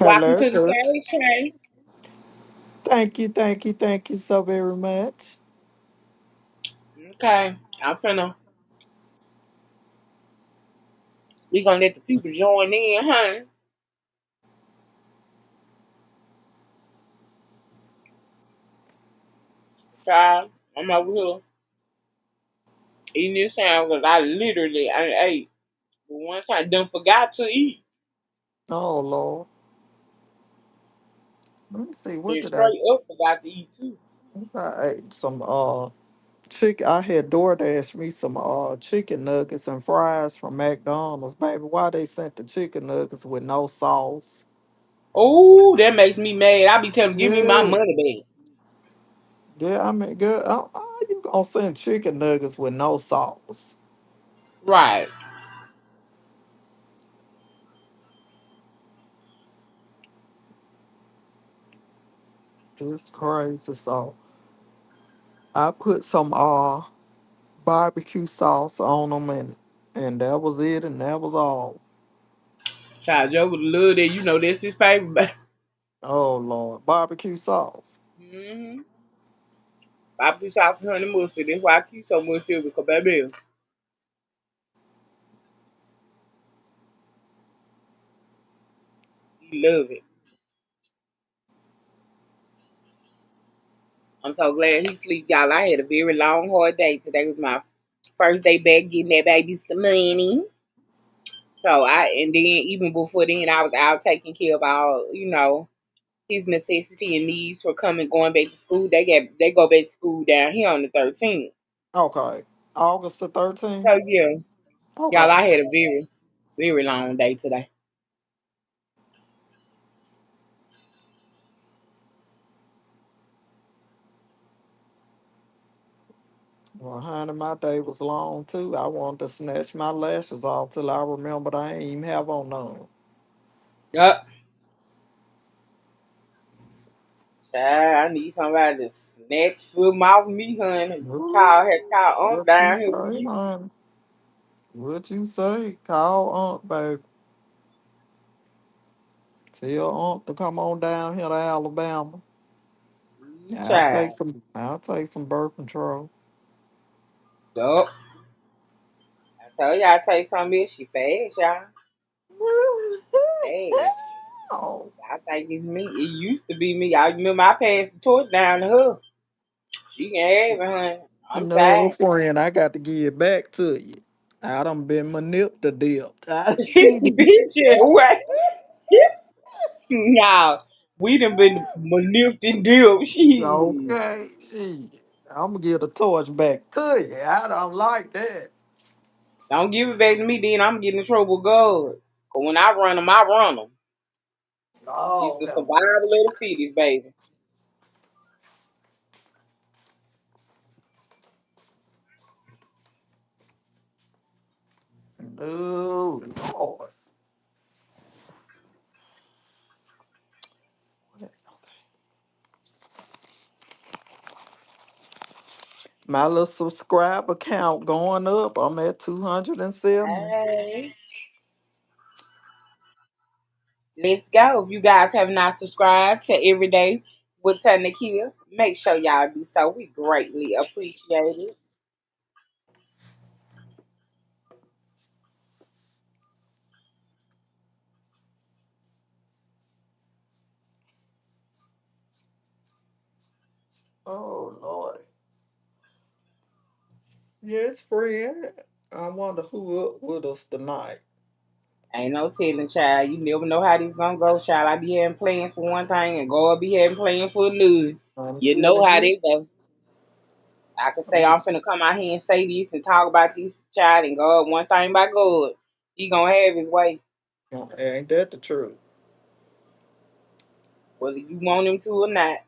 Welcome Hello. to the stage, Trey. Thank you so very much. Okay, we gonna let the people join in, huh? Child, I'm over here eating this sandwich 'cause I ate. But one time, done forgot to eat. Oh Lord. Let me see. What Then did I? straight up forgot to eat too. I ate some chicken. I had DoorDash me some chicken nuggets and fries from McDonald's. Baby, why they sent the chicken nuggets with no sauce? Oh, that makes me mad. I be telling them, give me my Yeah. money Yeah, I mean, girl, how you gonna send chicken nuggets with no sauce? back. Right. It's crazy. So I put some barbecue sauce on them, and that was it, and that was all. Child Joe would love that. You know that's his favorite. Oh Lord, barbecue sauce. Mm-hmm. Barbecue sauce and honey mustard. That's why I keep so much of it, because baby, he love it. I'm so glad he sleep, y'all. I had a very long, hard day. Today was my first day back getting that baby some money. And then even before then, I was out taking care of all, his necessity and needs for coming going back to school. They go back to school down here on the 13th. Okay, August the 13th. So yeah, y'all, Okay, I had a very, very long day today. well, honey, my day was long too. I wanted to snatch my lashes off till I remembered I ain't even have on none. Yup. Child, I need somebody to snatch some off me, honey. Ooh, Call on what you down here say, for you. honey? What you say? Call Aunt, baby. Tell Aunt to come on down here to Alabama. Child. I'll take some birth control. Yup. I told y'all I tell you something else. She fast, y'all. Fast. Oh, I think it's me. It used to be me. I remember I passed the torch down to her. She can have it, honey. I'm no, tired. friend, I got to give it back to you. I done been manipulated. Bitch, yeah, what? Nah, we done been manipulated. Shit. Okay, shit. I'm gonna give the torch back to you. I don't like that. Don't give it back to me, then I'm getting in trouble with God. 'Cause when I run them, I run them. It's Oh, the hell. survival of the fittest, baby. Oh, Lord. My little subscriber count going up. I'm at 270. Hey, let's go. If you guys have not subscribed to Everyday with Nikia, make sure y'all do so. We greatly appreciate it. Oh, Lord. Yes, friend. I wonder who up with us tonight. Ain't no telling, child. You never know how this gonna go, child. I be having plans for one thing, and God be having plans for another. I'm You know telling how you. they go. I can say I'm, I'm finna come out here and say this and talk about this, child, and God, one thing by God, He gonna have His way, ain't that the truth? whether you want Him to or not.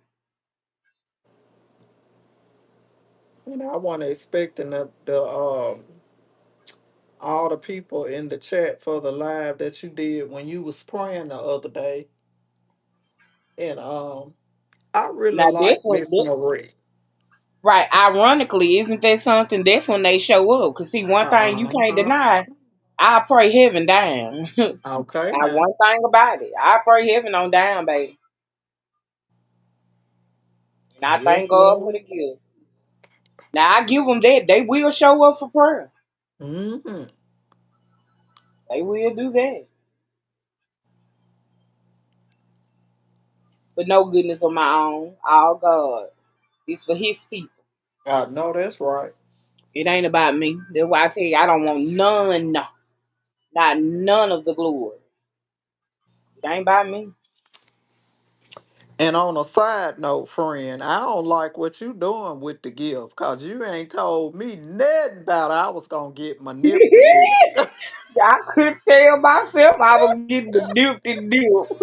You know, I wasn't expecting the all the people in the chat for the live that you did when you was praying the other day. And I really Now like Miss Marie. right. Ironically, isn't that something? That's when they show up. Cause see, one thing you can't Uh-huh. deny. I pray heaven down. Okay, Not now. one thing about it. I pray heaven on down, baby. And I thank Yes, God for Lord. the gift. Now I give them that. They will show up for prayer. Mm-hmm. They will do that. But no goodness of my own. All God. It's for his people. I know that's right. It ain't about me. That's why I tell you I don't want none. Not none of the glory. It ain't about me. And on a side note, friend, I don't like what you doing with the gift because you ain't told me nothing about I was going to get manipulative. I couldn't tell myself I was getting the duped and duped.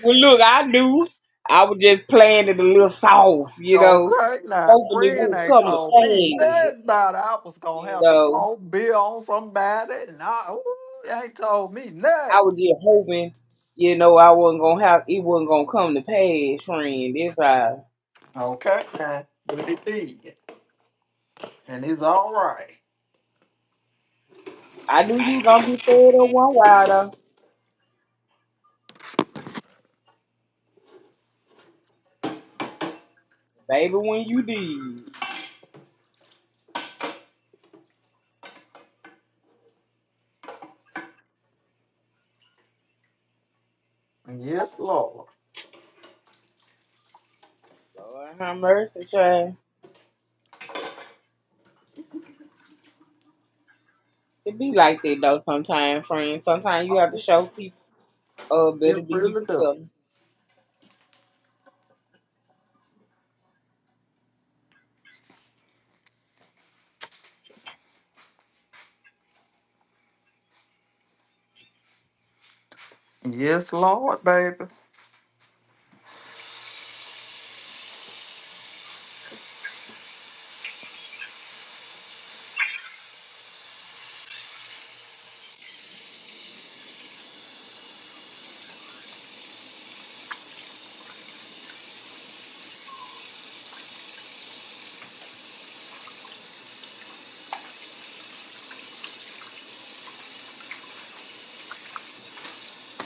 Well, look, I knew. I was just playing it a little soft, Okay, now, hoping it friend wouldn't ain't come to told me pass, nothing about I was going to you have to know. phone bill on somebody. And you ain't told me I nothing. was just hoping, I wasn't gonna it wasn't gonna come to pass, friend. That's why Okay, now, but it did. And it's all right. I knew you was gonna get fed up one while though. Baby, when you did. Yes, Lord. Lord have mercy, child. It be like that though sometimes, friend. Sometimes you have to show people It better than you really can do. tell 'em. Yes, Lord, baby.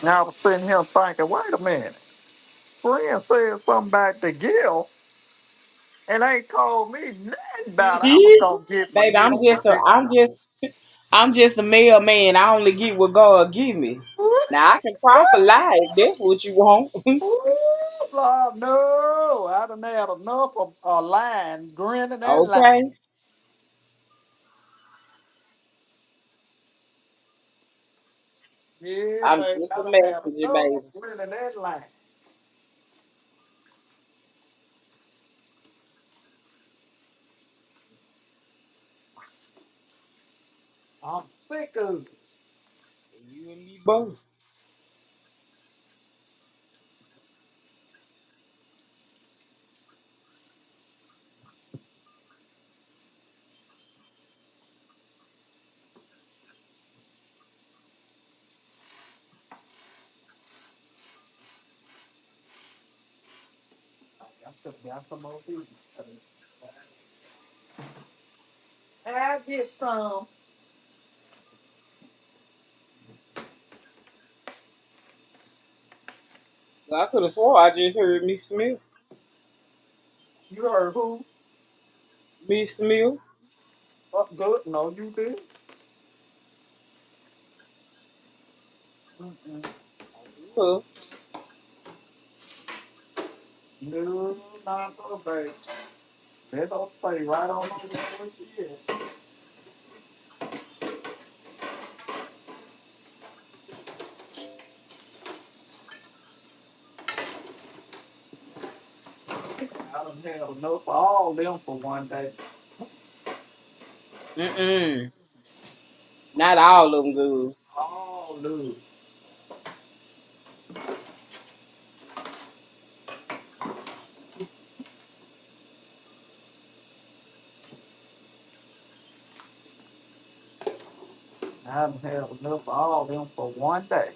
Now I was sitting here thinking, wait a minute. Friend said something about the gift and ain't told me nothing about I was gonna get Baby, manipulated. I'm just a mailman. I only get what God give me. Now I can profit lie if that's what you want. Ooh, Lord, no. I done had enough of a line grinning and Okay. lying. Yeah, I'm baby. just I a done had messenger, enough baby. of grinning and lying. I'm sick of it. You and me both. I still got some more people. I get some. I could have swore I just heard Miss Smith. You heard who? Miss Smith. Oh, good. No, you did. Mm-mm. Look, No, not so bad. They don't stay right on over there where she is. I done had enough of all them for one day. mm-mm. Not all of them good. All lose. I done had enough of all them for one day.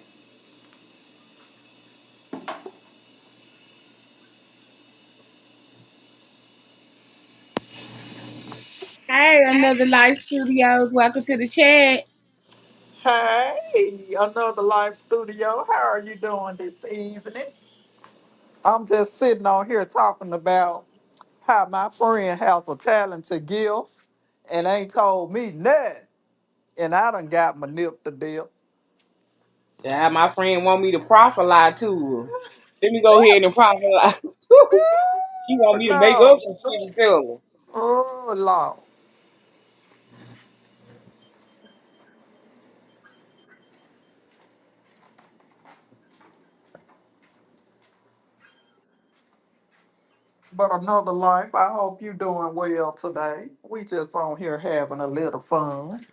Hey, another Life Studios. Welcome to the chat. Hey, another live studio. How are you doing this evening? I'm just sitting on here talking about how my friend has a talented gift and ain't told me nothing. And I done got my nip to dip. Yeah, my friend want me to profile to her. Let me go ahead and profile. She want Oh, me to make up no. some shit to tell her. Oh, Lord. But another life, I hope you doing well today. We just on here having a little fun.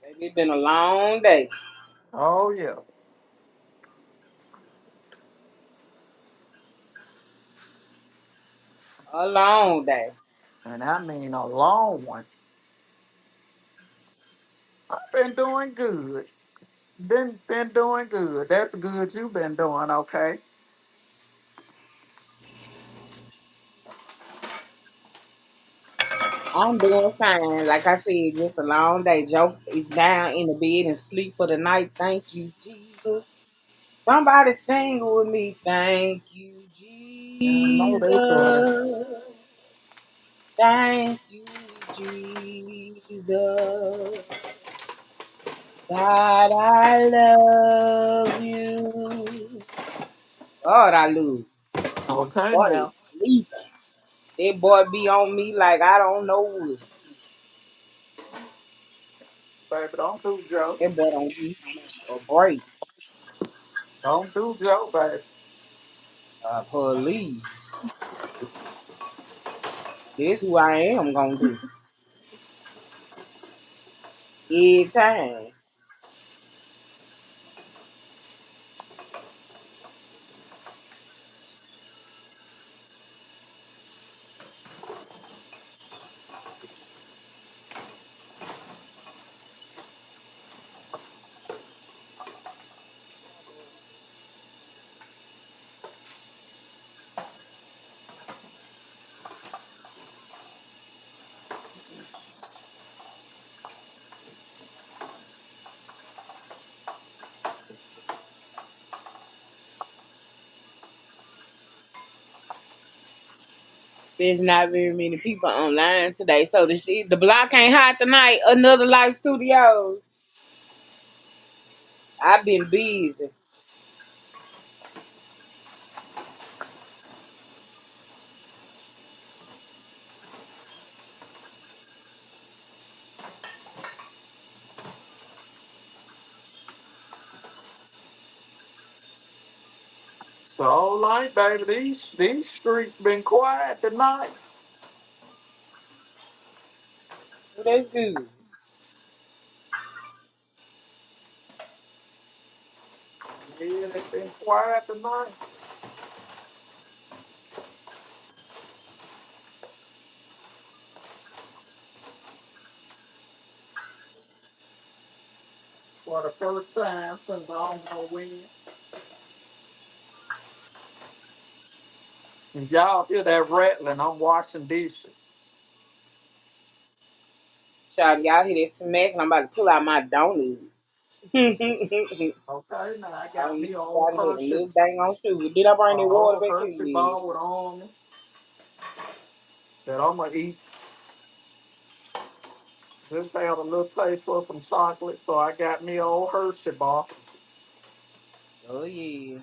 Baby, it's been a long day. Oh, yeah. A long day. And I mean a long one. I've been doing good. Been doing good. That's good. You've been doing okay. I'm doing fine. Like I said, just a long day. Joe is down in the bed and sleep for the night. Thank you, Jesus. Somebody sing with me. Thank you, I know that's right. Jesus. Thank you, Jesus. God, I love you. God, I love you. Okay Boy is now. sleeping. That boy be on me like I don't know what. Baby, don't do Joe. That boy don't give me a break. Don't do Joe, baby. Police. This who I am gonna do. Every time. There's not very many people online today. So the block ain't hot tonight. Another Life Studios. I've been busy. So all right, baby. These streets been quiet tonight. So that's good. Yeah, they been quiet tonight. For the first time since I don't know when. And y'all hear that rattling, I'm washing dishes. Y'all hear that smack and I'm about to pull out my donuts. I Okay, now I got need me to an old try to have a Hershey, little dang on sugar. Did I bring the water old back here? Hershey Yeah. bar with almond that I'm gonna eat. Just had a little taste for some chocolate, so I got me an old Hershey bar. Oh yeah.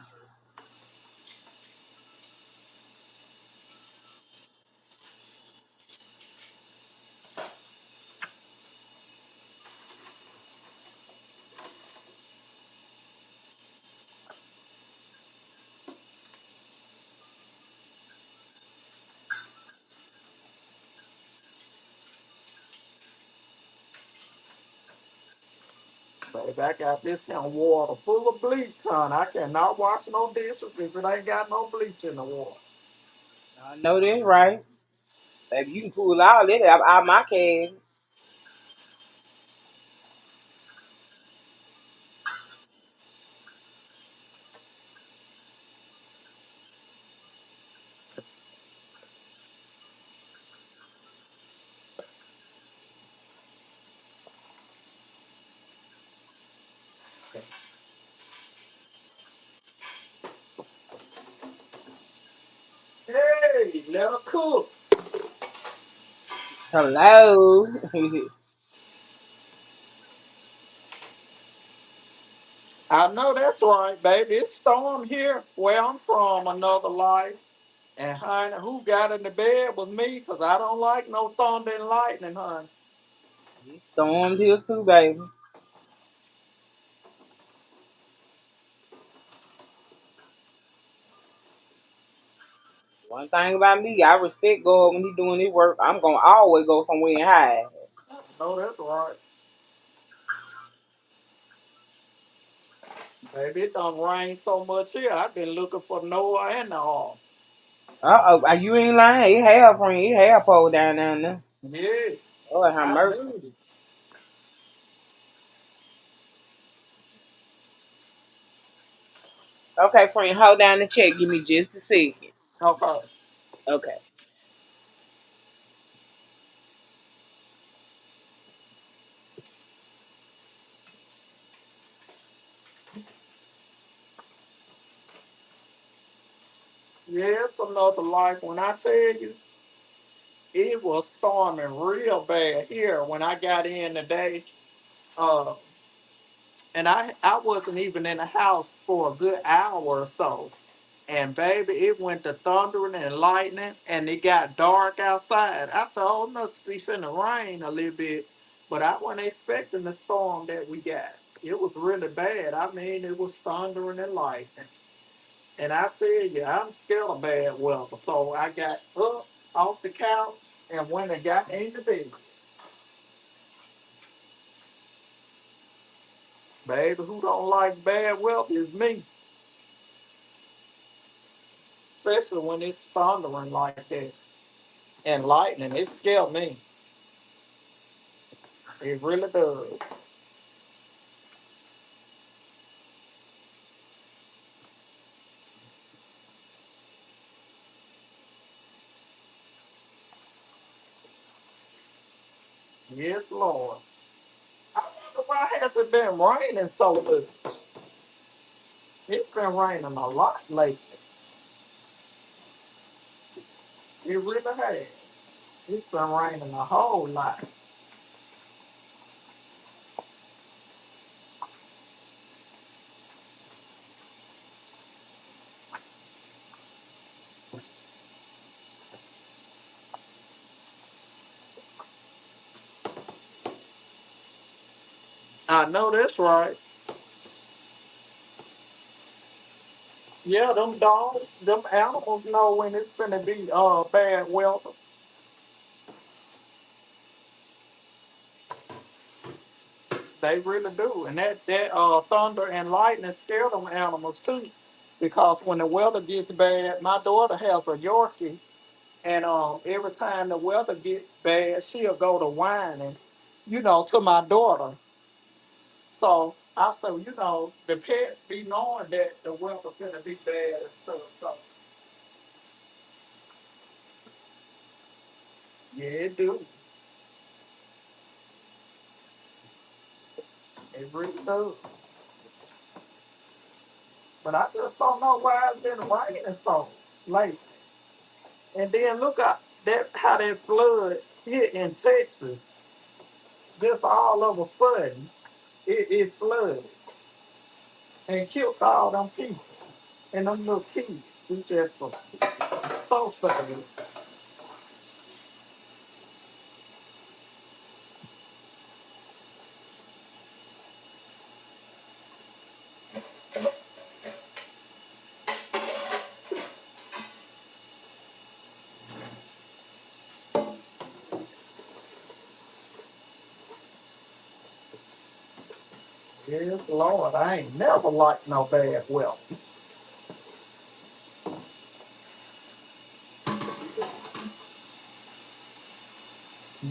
Baby, I got this here water full of bleach, son. I cannot wash no dishes if it ain't got no bleach in the water. I know that's right. Baby, you can pull all that out my can. Hey, let her cook. Hello. I know that's right, baby. It's storm here where I'm from, another life. And honey, who got in the bed with me? Cause I don't like no thunder and lightning, honey. It stormed here too, baby. One thing about me, I respect God when he doing his work. I'm gonna always go somewhere and hide. No, that's right. Baby, it done rain so much here. I've been looking for Noah and the ark. Uh oh, you ain't lying. It have friend, it have pole down there. Yeah, Lord have I mercy. knew it. Okay, friend, hold down the check. Give me just a second. Okay. Okay. Yeah, it's another life. When I tell you, it was storming real bad here when I got in today. Uh, and I wasn't even in the house for a good hour or so. And baby, it went to thundering and lightning, and it got dark outside. I said, "Oh, it must be finna rain a little bit," but I wasn't expecting the storm that we got. It was really bad. I mean, it was thundering and lightning. And I tell you, I'm scared of bad weather. So I got up off the couch and went and got into bed. Baby, who don't like bad weather is me, especially when it's thundering like that and lightning. It scared me. It really does. Yes, Lord. I wonder why has it been raining so much? It's been raining a lot lately. It really has. It's been raining a whole lot. I know that's right. Yeah, them dogs, them animals know when it's gonna be bad weather. They really do. And that thunder and lightning scare them animals too. Because when the weather gets bad, my daughter has a Yorkie, and every time the weather gets bad, she'll go to whining, to my daughter. So I said, the pets be knowing that the weather's gonna be bad and stuff. So yeah, it do. It really does. But I just don't know why it's been raining so late. And then look at that how that flood hit in Texas. Just all of a sudden, it flooded and killed all them people and them little kids. It's just so sad. Yes, Lord, I ain't never liked no bad weather.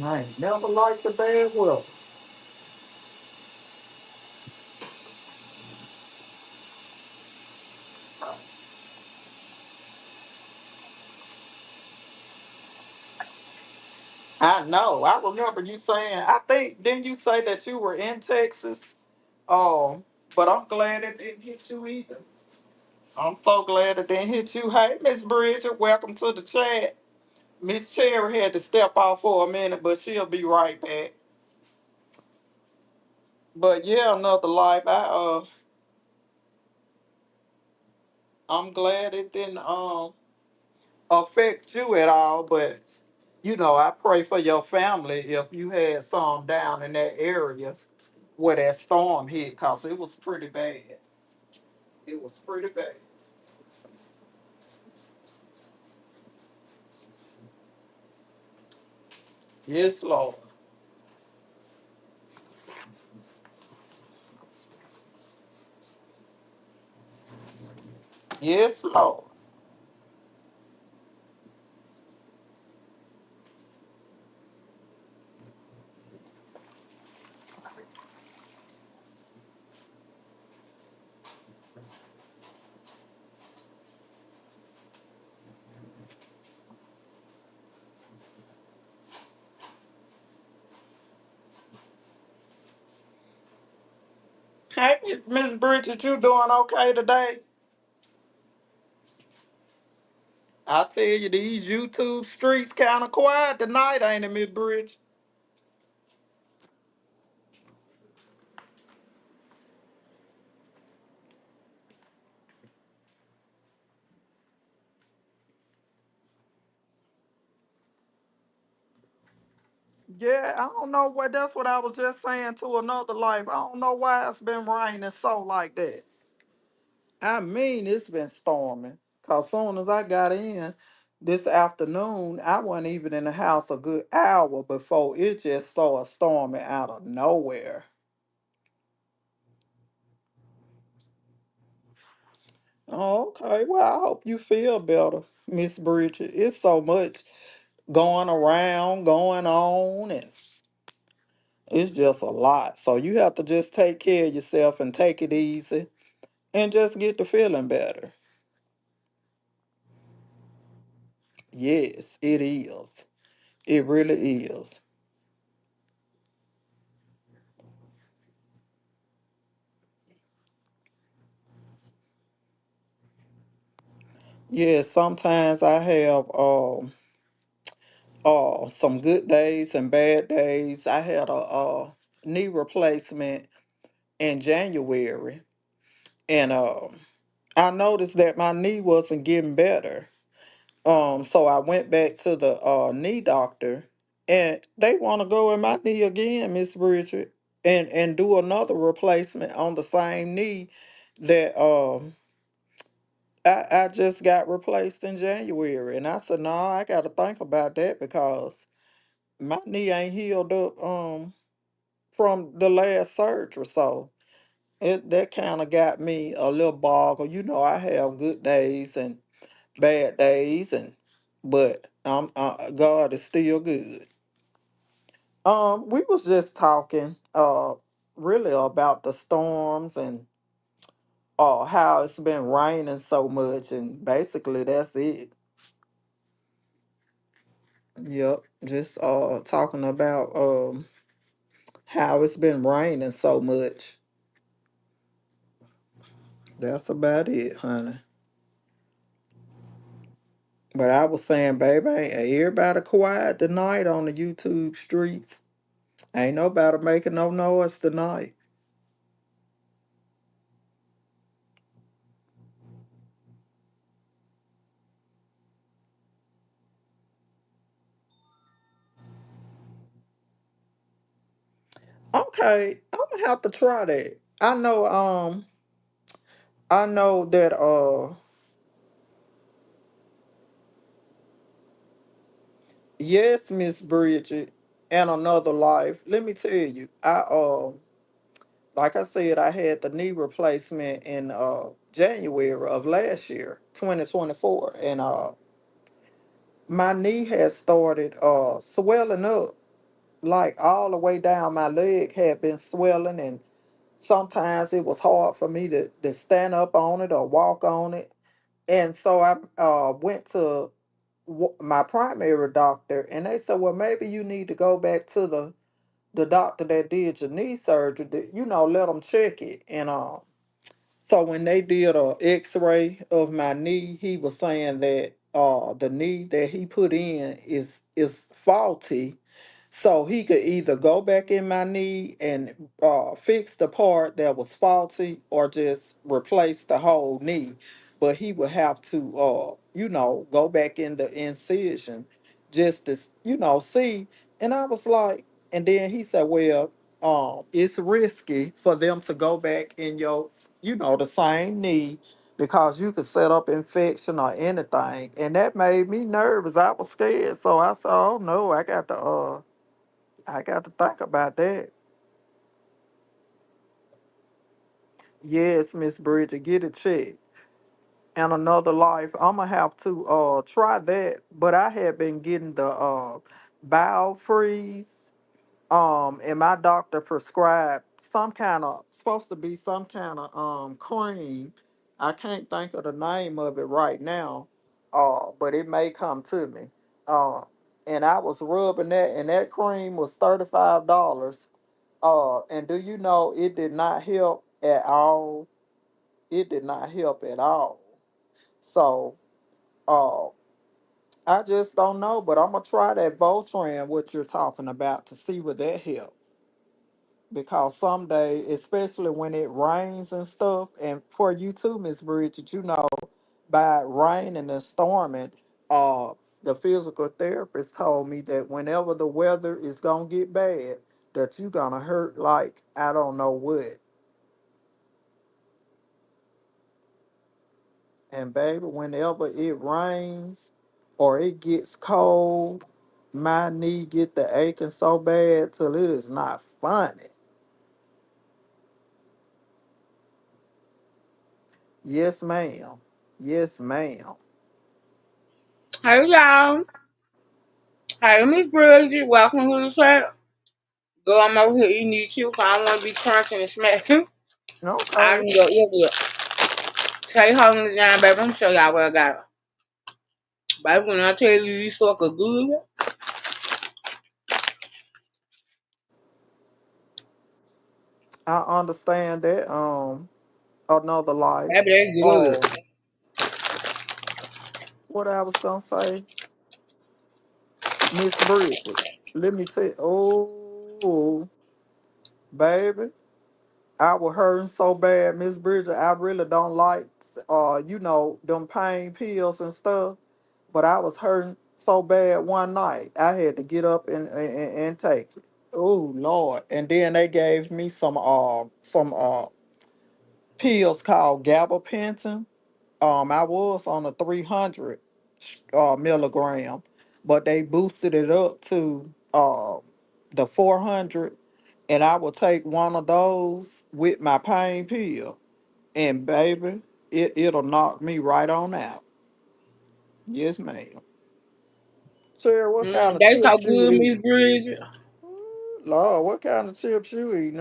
I ain't never liked the bad weather. I know. I remember you saying. I think didn't you say that you were in Texas? But I'm glad it didn't hit you either. I'm so glad it didn't hit you. Hey, Miss Bridget, welcome to the chat. Miss Cherry had to step off for a minute, but she'll be right back. But yeah, another life. I'm glad it didn't affect you at all, but I pray for your family if you had some down in that area where that storm hit, cause it was pretty bad. It was pretty bad. Yes, Lord. Yes, Lord. Hey, Miss Bridget, you doing okay today? I tell you, these YouTube streets kind of quiet tonight, ain't it, Miss Bridget? Yeah, I don't know what. That's what I was just saying to another life. I don't know why it's been raining so like that. I mean, it's been storming. Cause soon as I got in this afternoon, I wasn't even in the house a good hour before it just started storming out of nowhere. Oh, okay, well, I hope you feel better, Miss Bridget. It's so much going around, going on, and it's just a lot. So you have to just take care of yourself and take it easy and just get to feeling better. Yes, it is. It really is. Yes, sometimes I have some good days and bad days. I had a knee replacement in January, and I noticed that my knee wasn't getting better. So I went back to the knee doctor, and they want to go in my knee again, Miss Bridget, and do another replacement on the same knee that I just got replaced in January. And I said, no, I got to think about that because my knee ain't healed up from the last surgery. So that kind of got me a little boggled. I have good days and bad days, but God is still good. We was just talking really about the storms and how it's been raining so much, and basically that's it. Yep, just talking about how it's been raining so much. That's about it, honey. But I was saying, baby, ain't everybody quiet tonight on the YouTube streets. Ain't nobody making no noise tonight. Okay, I'm gonna have to try that. I know that yes, Miss Bridget, and another life. Let me tell you, like I said, I had the knee replacement in January of last year, 2024, and my knee has started swelling up, like all the way down my leg had been swelling, and sometimes it was hard for me to stand up on it or walk on it. And so I went to my primary doctor, and they said, well, maybe you need to go back to the doctor that did your knee surgery to, let them check it. And So when they did a X-ray of my knee, he was saying that the knee that he put in is faulty. So he could either go back in my knee and fix the part that was faulty or just replace the whole knee. But he would have to go back in the incision just to see. And I was like, and then he said, well, it's risky for them to go back in your the same knee because you could set up infection or anything. And that made me nervous. I was scared. So I said, oh no, I got to think about that. Yes, Miss Bridget, get it checked. And another life, I'ma have to try that. But I had been getting the bowel freeze. And my doctor prescribed some kind of supposed to be some kind of cream. I can't think of the name of it right now. But it may come to me. Uh and I was rubbing that, and that cream was $35. And do you know it did not help at all? It did not help at all. So uh I just don't know, but I'm gonna try that Voltran what you're talking about to see what that helps. Because someday, especially when it rains and stuff, and for you too, Miss Bridget, by raining and storming, uh, the physical therapist told me that whenever the weather is gonna get bad, that you gonna hurt like I don't know what. And baby, whenever it rains or it gets cold, my knee get the aching so bad till it is not funny. Yes, ma'am. Yes, ma'am. Hey y'all. Hey Miss Bridget, welcome to the chat. Girl, I'm over here eating these chips. I don't want to be crunching and smacking. I Okay. can go eat it. Stay holding it down, baby. I'm gonna show y'all what I got. Baby, when I tell you these suckers good, I understand that. Another life. baby, they Oh, good. what I was gonna say, Miss Bridget. Let me tell. Oh, baby, I was hurting so bad, Miss Bridget. I really don't like, them pain pills and stuff. But I was hurting so bad one night, I had to get up and take it. Oh Lord! And then they gave me some pills called gabapentin. I was on a 300 milligram, but they boosted it up to the 400, and I would take one of those with my pain pill, and baby, it'll knock me right on out. Yes, ma'am. Sarah, what kind of They so chips you good, Miss eating? Bridget. Ooh, Lord, what kind of chips you eating?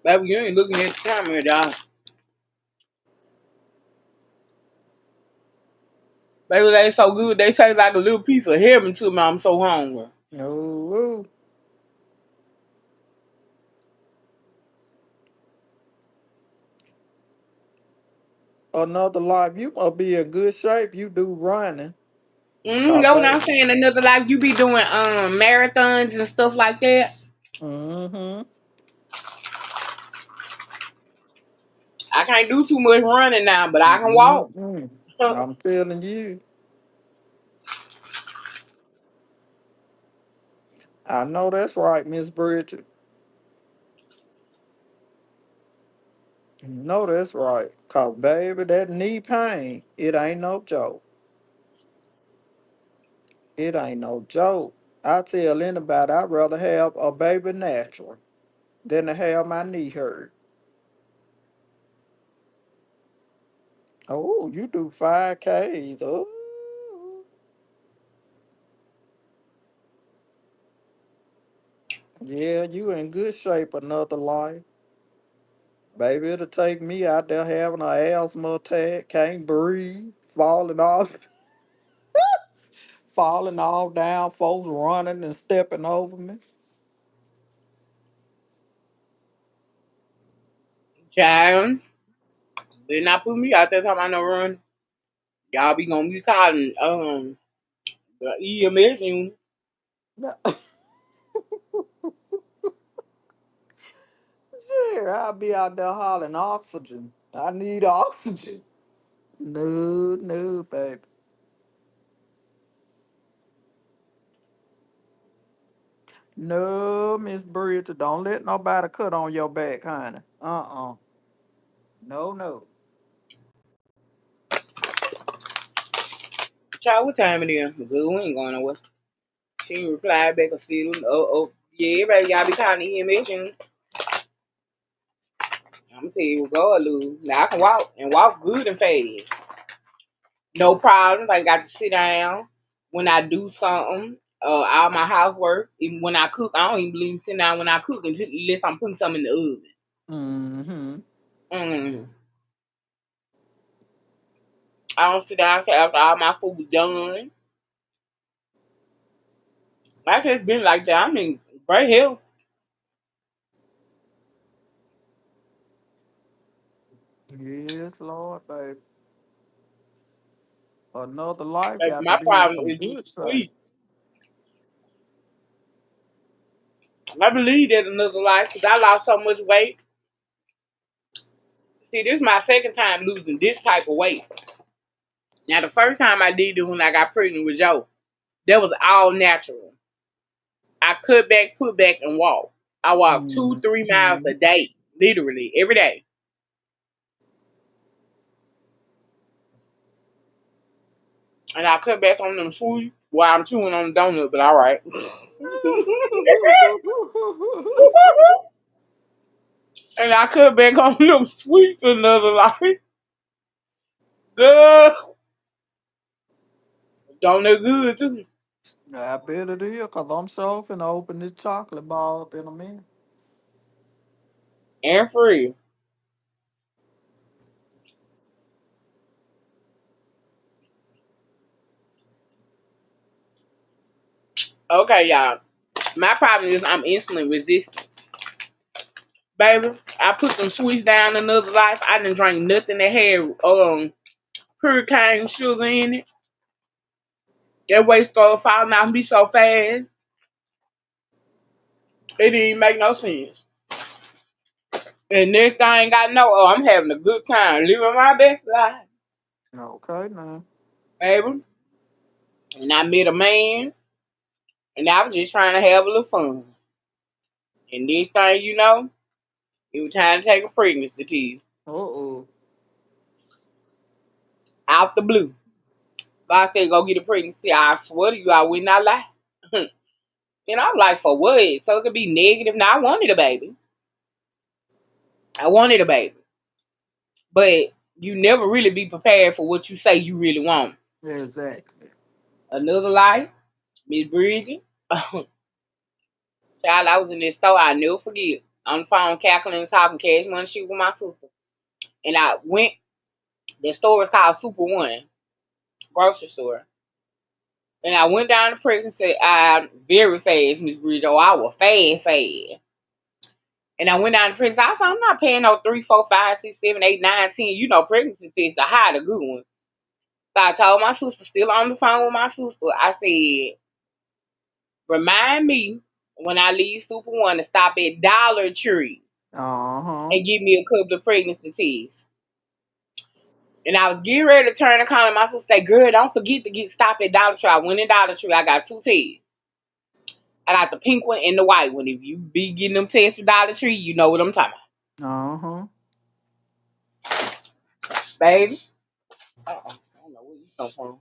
Baby, you ain't looking at the camera, dog. Baby, they so good. They taste like a little piece of heaven to me. I'm so hungry. No, another life. You must be in good shape. You do running. Cause Know what I'm baby. saying? Another life, you be doing marathons and stuff like that. Mm-hmm. I can't do too much running now, but I can walk. Mm-hmm. I'm telling you. I know that's right, Miss Bridget. You know that's right. Cause baby, that knee pain, it ain't no joke. It ain't no joke. I tell anybody I'd rather have a baby natural than to have my knee hurt. Oh, you do 5Ks. Oh, yeah, you in good shape another life. Baby, it'll take me out there having an asthma attack, can't breathe, falling all down, folks running and stepping over me. Child, better not put me out there talking about no run. Y'all be gonna be calling the EMS unit. Shit, I'll be out there hollering oxygen. I need oxygen. No, no, baby. No, Miss Bridget, don't let nobody cut on your back, honey. No, no. Child, what time it is? Good, we ain't going nowhere. She ain't replied back or still. Yeah, everybody y'all be calling the EMS unit. I'm gonna tell you what go lose. Now I can walk and walk good and fast. No problems. I got to sit down when I do something. All my housework. Even when I cook, I don't even believe sitting down when I cook unless I'm putting something in the oven. Mm-hmm. Mm. I don't sit down till after all my food done. I just been like that. I mean, right here. Yes, Lord, baby. Another life Like, got to my be in problem some is good these shape. sweets. I believe that another life because I lost so much weight. See, this is my second time losing this type of weight. Now, the first time I did it when I got pregnant with Joe, that was all natural. I cut back, put back, and walk. I walk 2, 3 miles Mm-hmm. a day, literally every day. And I cut back on them sweets while I'm chewing on the donut, but all right. And I cut back on them sweets another life. Good. Donut good too. I bet it is, because I'm sure finna open this chocolate bar up in a minute. And free. Okay, y'all. My problem is I'm insulin resistant. Baby, I put them sweets down another life. I didn't drink nothing that had pure cane sugar in it. That weight started falling off me so fast. It didn't even make no sense. And next thing I got know, oh, I'm having a good time, living my best life, Okay, now. baby. And I met a man, and I was just trying to have a little fun. And this thing, you know, it was time to take a pregnancy test Uh-oh. out the blue. God said, go get a pregnancy. I swear to you, I would not lie. And I'm like, for what? So it could be negative. Now, I wanted a baby. I wanted a baby. But you never really be prepared for what you say you really want. Exactly. Another life, Miss Bridget. Child, I was in this store, I never forget. On the phone, cackling and talking cash money shit with my sister. And I went, the store was called Super One, grocery store. And I went down the price and said, I'm very fast, Miss Bridget. Oh, I was fast, fast. And I went down the price. I said, I'm not paying no 3, 4, 5, 6, 7, 8, 9, 10. You know, pregnancy tests are high, the good one. So I told my sister, still on the phone with my sister, I said, remind me when I leave Super One to stop at Dollar Tree Uh-huh. and give me a couple of pregnancy tests. And I was getting ready to turn the corner. My sister said, girl, don't forget to get stopped at Dollar Tree. I went in Dollar Tree. I got 2 tests. I got the pink one and the white one. If you be getting them tests with Dollar Tree, you know what I'm talking Uh-huh. about. Baby. I don't know where you come from.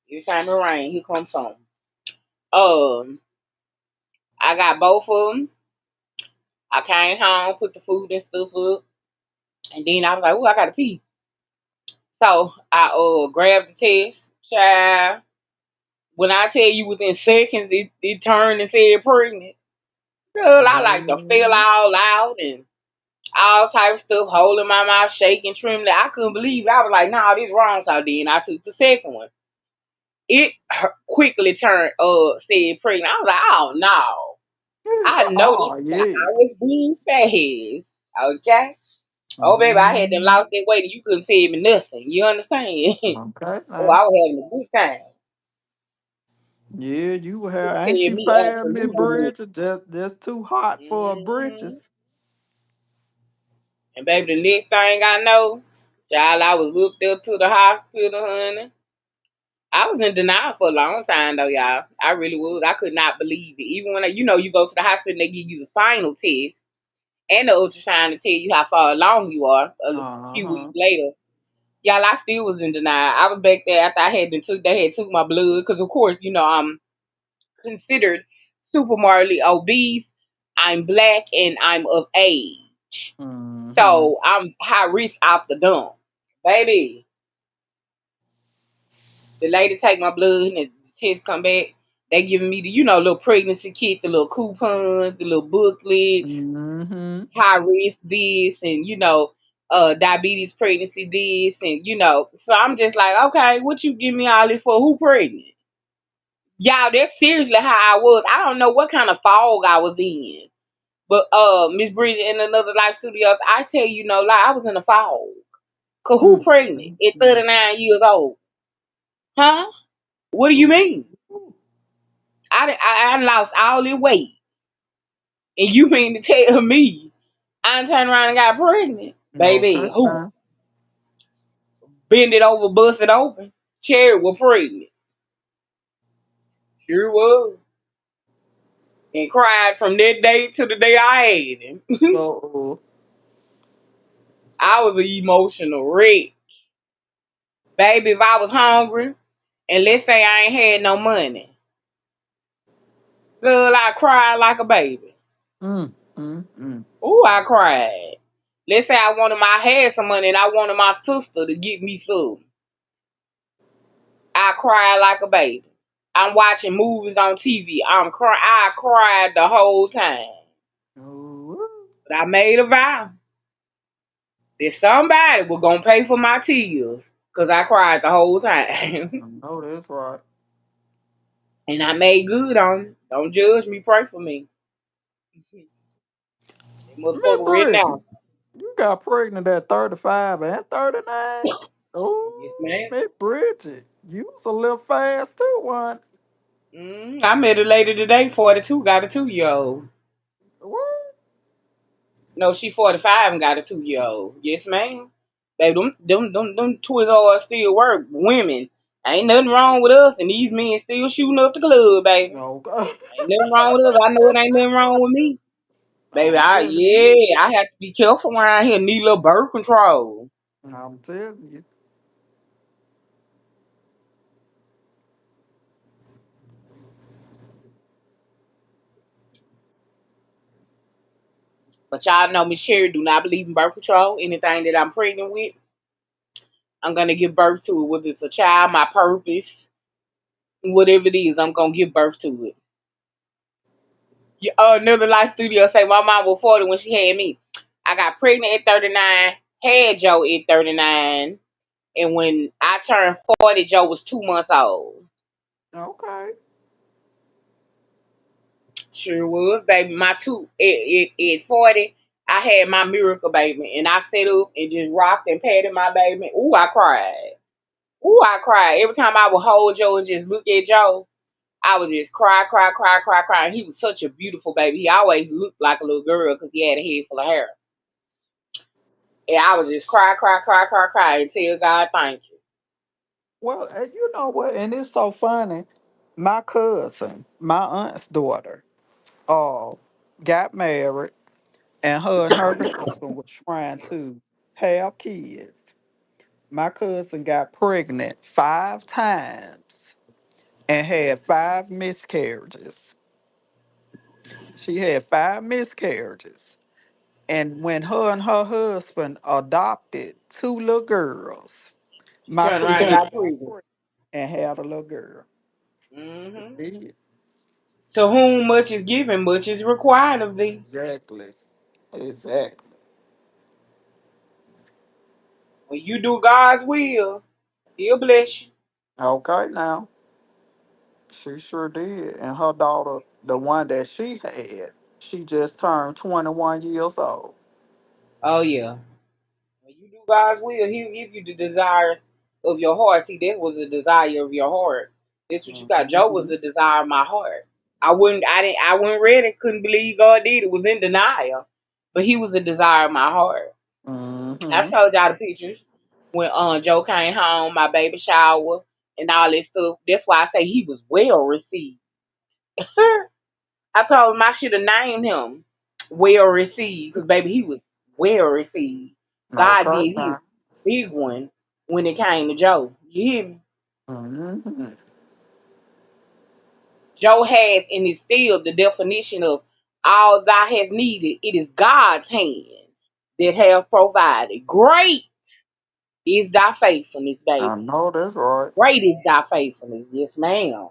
Every time it rain, here comes something. Um, I got both of them. I came home, put the food and stuff up. And then I was like, oh, I got to pee. So I grabbed the test. Child. When I tell you within seconds, it turned and said pregnant. Girl, I like to feel Mm-hmm. all out and all type of stuff, holding my mouth, shaking, trembling. I couldn't believe it. I was like, nah, this wrong. So then I took the second one. It quickly turned, said pregnant. I was like, oh no. I know this Oh, time yeah. I was being fast. Okay? Oh, baby, I had to Mm-hmm. lost that weight and you couldn't tell me nothing. You understand? Okay, Oh, now. I was having a good time. Yeah, you have. Couldn't Ain't tell she me bad, Miss absolutely Bridget? Just too hot for her nothing. britches. And baby, the next thing I know, child, I was looked up to the hospital, honey. I was in denial for a long time though, y'all. I really was. I could not believe it. Even when you go to the hospital and they give you the final test and the ultrasound to tell you how far along you are a few weeks Uh-huh. later. Y'all, I still was in denial. I was back there after they had took my blood because of course, I'm considered super morally obese. I'm black and I'm of age. Mm-hmm. So I'm high risk off the dump. Baby, the lady take my blood and the test come back. They giving me the, little pregnancy kit, the little coupons, the little booklets, Mm-hmm. high risk this, and diabetes pregnancy this, and So I'm just like, okay, what you give me all this for? Who pregnant? Y'all, that's seriously how I was. I don't know what kind of fog I was in. But Miss Bridget in Another Life Studios, I tell you no lie, I was in a fog. Cause who pregnant at Mm-hmm. 39 years old? Huh? What do you mean? Ooh. I lost all the weight. And you mean to tell me I turned around and got pregnant? Baby, Okay, who? now. Bend it over, bust it open. Cherry was pregnant. Sure was. And cried from that day to the day I had him. So, I was an emotional wreck. Baby, if I was hungry, and let's say I ain't had no money, girl, I cried like a baby. mm. Ooh, I cried. Let's say I had some money and I wanted my sister to get me some. I cried like a baby. I'm watching movies on TV. I cried the whole time. Ooh. But I made a vow that somebody was gonna pay for my tears. Cause I cried the whole time. I know that's right. And I made good on it. Don't judge me, pray for me. That Miss motherfucker written Bridget, out. you got pregnant at 35 and 39? Yes, Oh, ma'am. Miss Bridget, you was a little fast too, one. I met a lady today, 42, got a 2-year old. What? No, she 45 and got a 2-year old. Yes, ma'am. Baby, them twins are still work. Women. Ain't nothing wrong with us, and these men still shooting up the club, baby. No, Ain't nothing wrong with us. I know it ain't nothing wrong with me. Baby, I'm telling you. I have to be careful around here. Need a little birth control. I'm telling you. But y'all know Miss Sherry do not believe in birth control. Anything that I'm pregnant with, I'm gonna give birth to it. Whether it's a child, my purpose, whatever it is, I'm gonna give birth to it. Another Life Studio say my mom was 40 when she had me. I got pregnant at 39, had Joe at 39, and when I turned 40, Joe was 2 months old. Okay. Sure was, baby. My two at 40, I had my miracle baby, and I sat up and just rocked and patted my baby. Ooh, I cried. Ooh, I cried every time I would hold Joe and just look at Joe. I would just cry, cry, cry, cry, cry. And he was such a beautiful baby. He always looked like a little girl because he had a head full of hair. And I would just cry, cry, cry, cry, cry and tell God thank you. Well, you know what? And it's so funny. My cousin, my aunt's daughter, uh, got married, and her husband was trying to have kids. My cousin got pregnant 5 times and had 5 miscarriages. She had 5 miscarriages. And when her and her husband adopted 2 little girls, She my turned around and cousin got got pregnant. pregnant and had a little girl. She Hmm. did. To whom much is given, much is required of thee. Exactly. Exactly. When you do God's will, He'll bless you. Okay, now she sure did. And her daughter, the one that she had, she just turned 21 years old. Oh yeah. do God's will, He'll give you the desires of your heart. See, that was a desire of your heart. This what you got. Job was Mm-hmm. a desire of my heart. I wouldn't read it, couldn't believe God did it, was in denial. But he was a desire of my heart. I Mm-hmm. showed y'all the pictures when Joe came home, my baby shower, and all this stuff. That's why I say he was well received. I told him I should have named him well received because baby he was well received. God Okay, did his now. big one when it came to Joe. You hear me? Mm-hmm. Joe has and is still the definition of all thou hast needed. It is God's hands that have provided. Great is thy faithfulness, I baby. know that's right. Great is thy faithfulness. Yes, ma'am.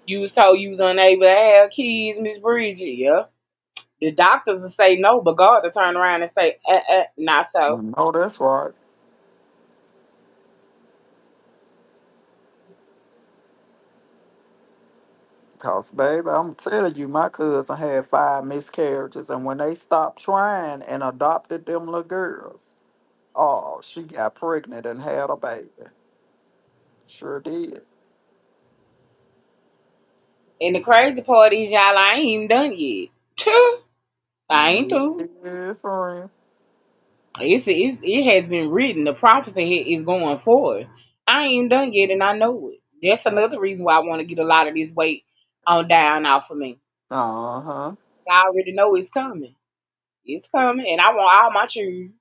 You was told you was unable to have kids, Miss Bridget. Yeah. The doctors will say no, but God will turn around and say, not I so. know that's right. Cause baby, I'm telling you, my cousin had 5 miscarriages, and when they stopped trying and adopted them little girls, oh, she got pregnant and had a baby. Sure did. And the crazy part is, y'all, I ain't even done yet. I ain't through. Yeah, friend. It has been written. The prophecy is going forward. I ain't even done yet, and I know it. That's another reason why I want to get a lot of this weight on down off of me. Uh huh. I already know it's coming. It's coming, and I want all my children.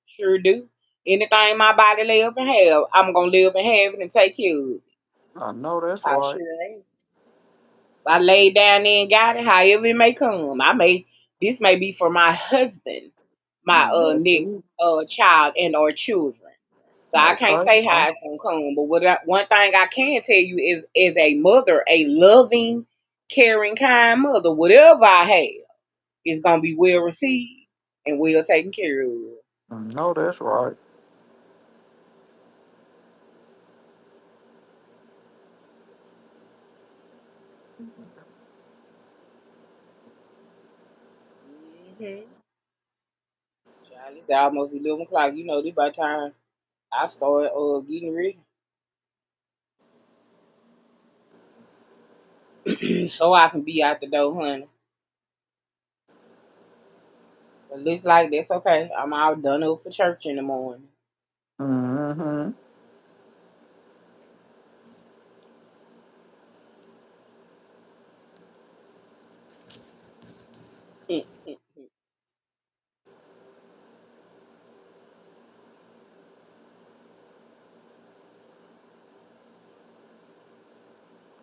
Sure do. Anything my body lay up and have, I'm gonna live and have it and take care of it. I know that's I right. sure am. I laid down there and got it, however it may come. This may be for my husband, my That's next it. child and or children. So I can't Okay. say how it's gonna come, but one thing I can tell you is a mother, a loving, caring, kind mother, whatever I have is gonna be well received and well taken care of. I know that's right. Mm-hmm. Child, it's almost 11 o'clock. You know, this by the time I start getting ready, so I can be out the door, honey. It looks like that's okay. I'm all done up for church in the morning. Mm-hmm.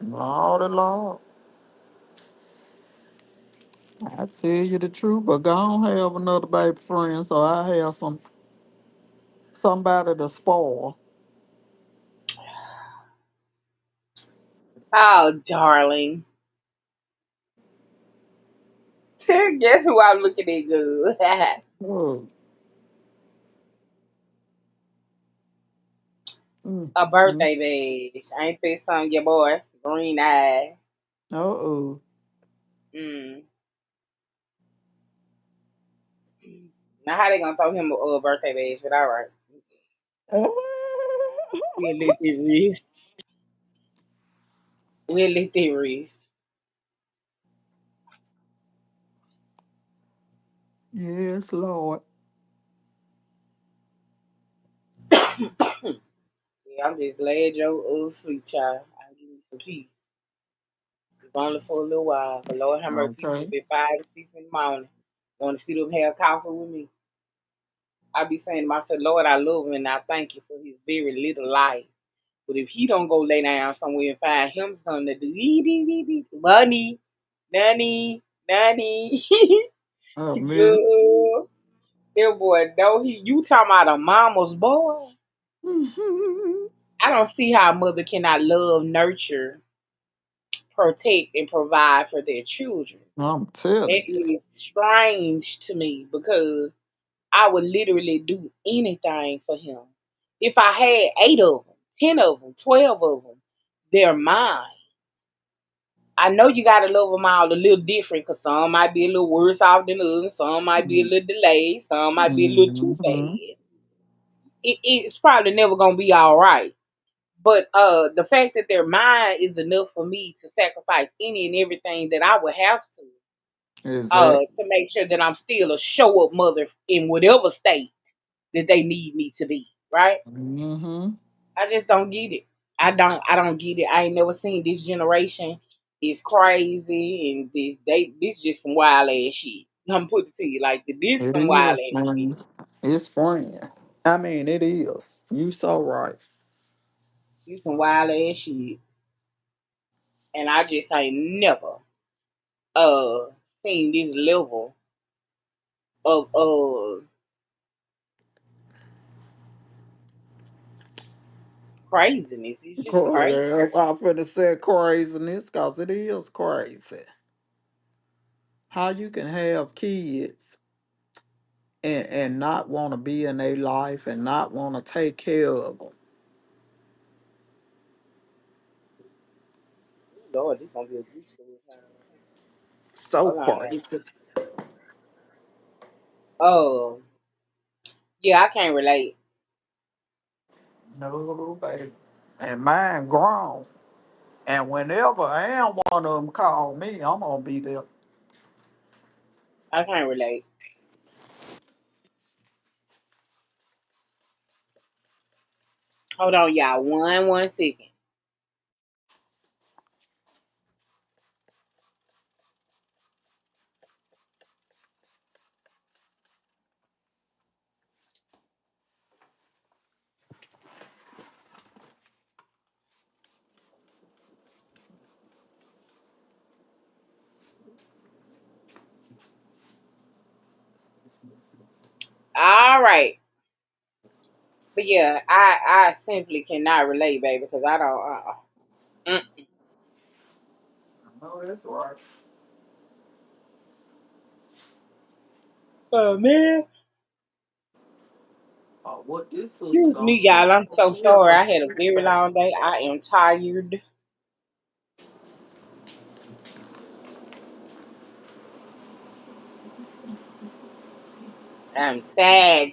Lord, Lord. I tell you the truth, but God don't have another baby friend, so I have somebody to spoil. Oh, darling. Guess who I'm looking at good? Oh, A mm. birthday bash. Ain't this something, your boy? Green eye. Uh-oh. Mm. Now, how they gonna throw him a birthday bash? But all right. We'll let it rest. We'll let it rest. Yes, Lord. Yeah, I'm just glad Joe sleep, child. I'll give me some peace. It's only for a little while. But Lord have mercy, he be up Okay. at 5 and 6 in the morning. Want to sit up and have coffee with me. I be saying to myself, Lord, I love him and I thank you for his very little life. But if he don't go lay down somewhere and find him something to do, money, nanny, nanny, Oh, man. girl, that boy, though you talking about a mama's boy. I don't see how a mother cannot love, nurture, protect, and provide for their children. I'm telling That you. is strange to me because I would literally do anything for him. If I had 8 of them, 10 of them, 12 of them, they're mine. I know you gotta love them all a little different because some might be a little worse off than others, some might be a little delayed, some might be a little too Mm-hmm. fast. It's probably never gonna be all right. But the fact that they're mine is enough for me to sacrifice any and everything that I would have to Exactly. make sure that I'm still a show up mother in whatever state that they need me to be, right? Mm-hmm. I just don't get it. I don't get it. I ain't never seen this generation. It's crazy and this just some wild ass shit. I'm put it to you like this It some wild is, ass shit. man. It's friend. I mean, it is. You so right. This some wild ass shit. And I just ain't never seen this level of craziness. It's just crazy. I'm finna say craziness because it is crazy. How you can have kids and not want to be in their life and not want to take care of them. Lord, this gonna be a good story time right here. So Hold on now. crazy. Oh, yeah, I can't relate. No, baby. And mine grown. And whenever and one of them call me, I'm gonna be there. I can't relate. Hold on, y'all. One second. All right. But yeah, I simply cannot relate, baby, because I don't. Mm. No, that's right. Oh man. What this sister Excuse gonna me, do y'all. I'm for so me and sorry. my I had a very baby? long day. I am tired. I'm sad.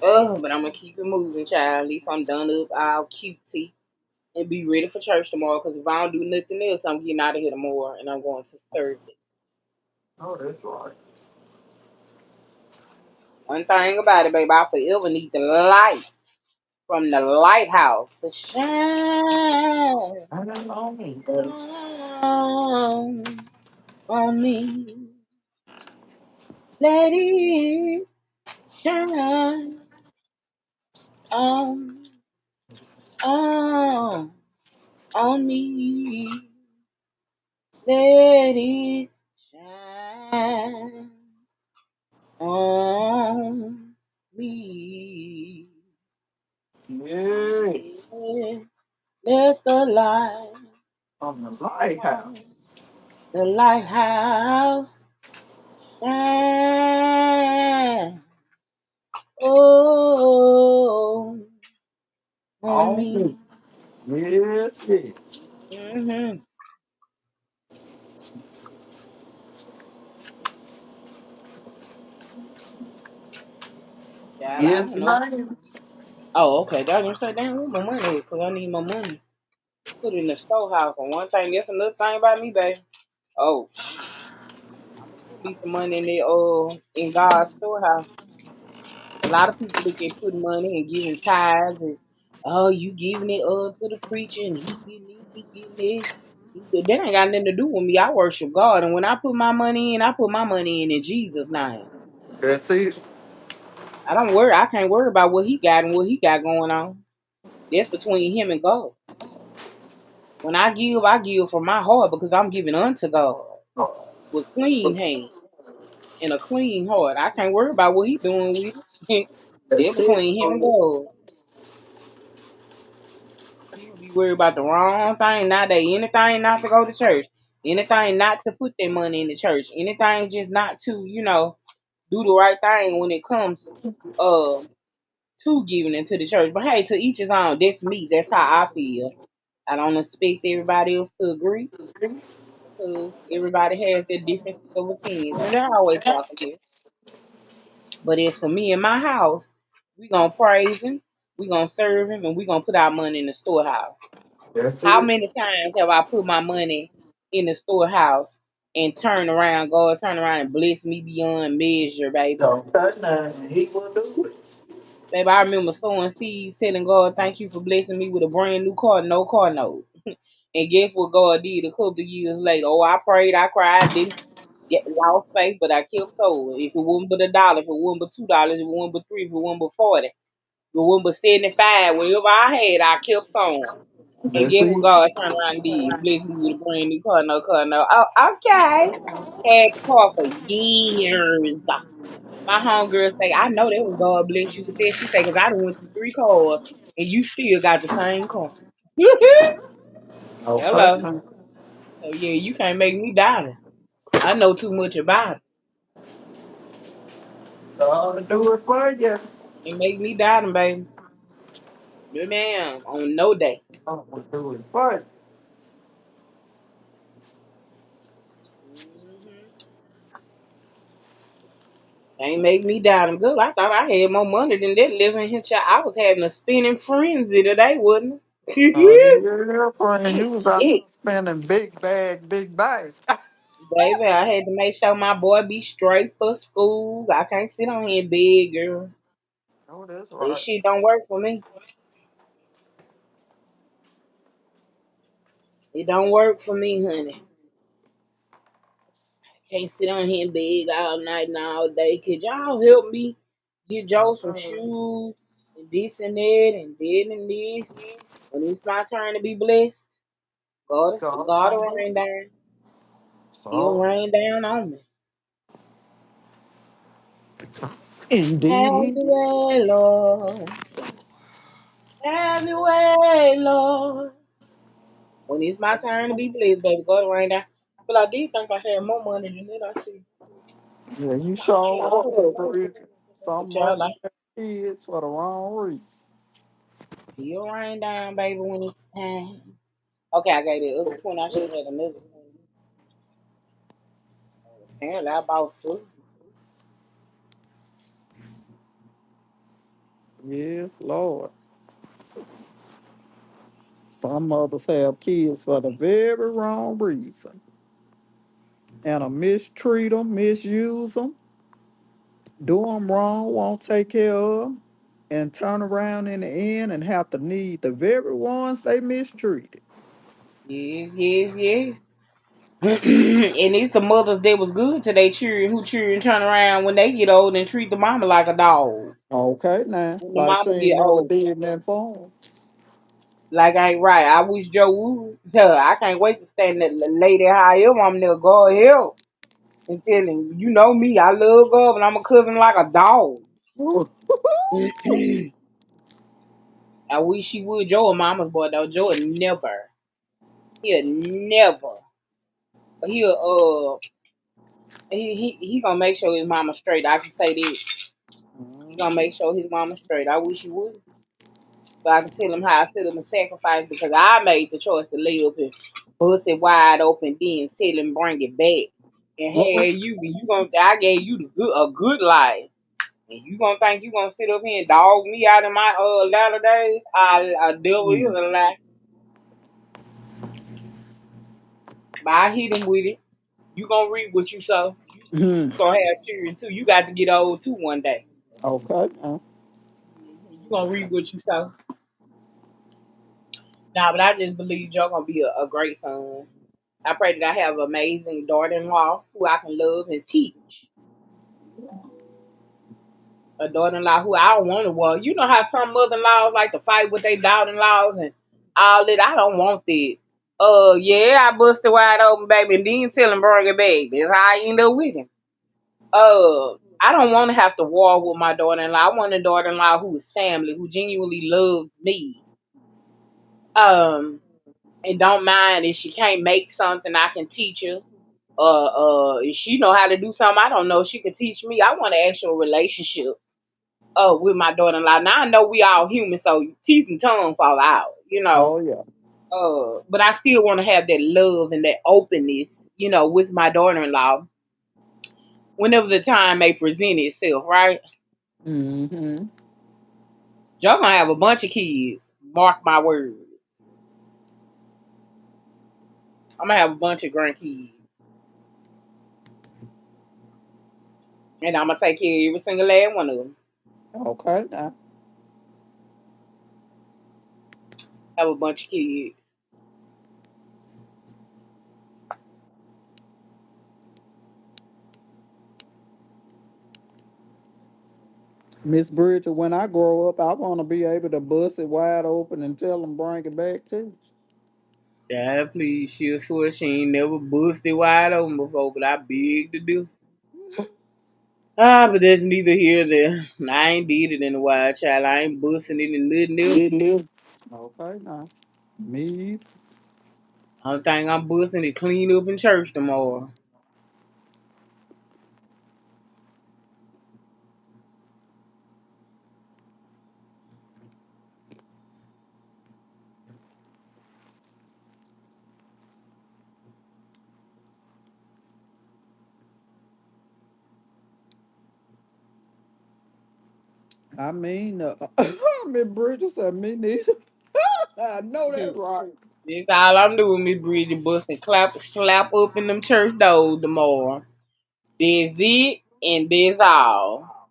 Oh, but I'm gonna keep it moving, child. At least I'm done up all cutesy and be ready for church tomorrow. Because if I don't do nothing else, I'm getting out of here tomorrow and I'm going to service. Oh, that's right. One thing about it, baby, I forever need the light from the lighthouse to shine I don't know me, baby. down on me. Let it shine on, on, on me. Let it shine on me. Yes. Yeah. Let the light On the lighthouse. on the lighthouse shine. Oh, on On me. me. Yes, yes. Mm-hmm. Yeah, I Yes, don't know. ma'am. Oh, okay. That's gonna say, damn, where my money is? Because I need my money. Put it in the storehouse. And one thing, that's another thing about me, baby. Oh, I'm gonna put me some money in the in God's storehouse. A lot of people look at putting money and giving tithes as, oh, you giving it to the preacher and he getting it, he getting it. That ain't got nothing to do with me. I worship God, and when I put my money in, I put my money in Jesus' name. That's it. I don't worry. I can't worry about what he got and what he got going on. That's between him and God. When I give from my heart because I'm giving unto God with clean hands and a clean heart. I can't worry about what he doing with it. They're That's it. between him and God. People be worried about the wrong thing nowadays. Anything not to go to church. Anything not to put their money in the church. Anything just not to, do the right thing when it comes uh to giving into the church. But hey, to each his own. That's me. That's how I feel. I don't expect everybody else to agree because everybody has their differences of opinions, and they're always welcome here. But as for me and my house, we gonna praise him, we gonna serve him, and we gonna put our money in the storehouse. That's How it. many times have I put my money in the storehouse and God turn around and bless me beyond measure, baby? Okay, now he will do it. Baby, I remember sowing seeds, telling God, thank you for blessing me with a brand new car, no car note. And guess what God did a couple of years later? Oh, I prayed, I cried, didn't get lost faith, but I kept sowing. If it wasn't but $1, if it wasn't but $2, if it wasn't but three, if it wasn't but 40, if it wasn't but 75, whatever I had, I kept sowing. And That's guess what it. God turned around and did? Blessed me with a brand new car, no car, no. Oh, okay. Had the car for years. My homegirl say, I know that was God bless you with that. She say, because I done went through 3 cars and you still got the same car. Okay, Hello. now. So yeah, you can't make me doubt it. I know too much about it. God will do it for you. It make me doubt him, baby. No ma'am, on no day. God will do it for you. Hmm. Can't make me doubt him. Good. I thought I had more money than that living here. Child. I was having a spinning frenzy today, wasn't it? Yeah, friend, you was out there spending big bag, big bag. Baby, I had to make sure my boy be straight for school. I can't sit on here and beg, girl. Oh, that's This right. shit don't work for me. It don't work for me, honey. Can't sit on here and beg all night and all day. Could y'all help me get Joe some shoes and this and that and that and this? When it's my turn to be blessed, God God gonna will do rain it. down. He'll So, rain down on me. Have indeed. your way, Lord. Have your way, Lord. When it's my turn to be blessed, baby, God will rain down. But I did think I had more money than that. I see. Yeah, you sure are. Bridget. But Some y'all like, mothers have kids for the wrong reason. he'll rain down, baby, when it's time. Okay, I got the other 20. I should have had another 20. Apparently, I bought soup. Yes, Lord. Some mothers have kids for the very wrong reason. And mistreat them, misuse them, do them wrong, won't take care of them, and turn around in the end and have to need the very ones they mistreated. Yes, yes, yes. And it's the mothers that was good to their children who children turn around when they get old and treat the mama like a dog. Okay, now, When the like she mama ain't get never old. did nothing for 'em. Like I ain't right. I wish Joe would. Huh, I can't wait to stand that lady high up. I'm there, God help. And tell him, you know me, I love God, but I'm a cousin like a dog. I wish he would. Joe a mama's boy though. Joe would never. He'll never. He'll he gonna make sure his mama straight. I can say this. He gonna make sure his mama straight. I wish he would. So I can tell him how I set him a sacrifice because I made the choice to lay up and bust it wide open, then tell him bring it back. And Uh-uh. hey, you gonna I gave you a good life. And you gonna think you gonna sit up here and dog me out in my latter days? I devil is Mm. a lie. But I hit him with it. You gonna reap what you sow. You Mhm. gonna have children too. You got to get old too one day. Okay, now. You gonna reap what you sow. Nah, but I just believe Joe gonna be a great son. I pray that I have an amazing daughter-in-law who I can love and teach. A daughter-in-law who I don't want to. Well, you know how some mother-in-laws like to fight with their daughter-in-laws and all that. I don't want that. Yeah, I busted wide open, baby, and then tell him bring it back. That's how I end up with him. I don't want to have to war with my daughter-in-law. I want a daughter-in-law who is family, who genuinely loves me. Um, and don't mind if she can't make something, I can teach her. If she know how to do something I don't know, she could teach me. I want an actual relationship with my daughter-in-law. Now I know we all human, so teeth and tongue fall out, Oh yeah. but I still want to have that love and that openness, with my daughter-in-law whenever the time may present itself, right? Mm-hmm. Y'all gonna have a bunch of kids. Mark my words. I'm gonna have a bunch of grandkids. And I'm gonna take care of every single last one of them. Okay now. Have a bunch of kids. Miss Bridget, when I grow up, I want to be able to bust it wide open and tell them bring it back too. Child, please, she'll swear she ain't never busted wide open before, but I beg to do. But that's neither here nor there. I ain't did it in a while, child. I ain't busting it in nothing else. Didn't you? Okay now. Me. Only thing I'm busting is clean up in church tomorrow. I mean, Miss Bridget said me neither. I know that's right. That's all I'm doing, Miss Bridget, busting slap up in them church doors tomorrow. That's it, and that's all.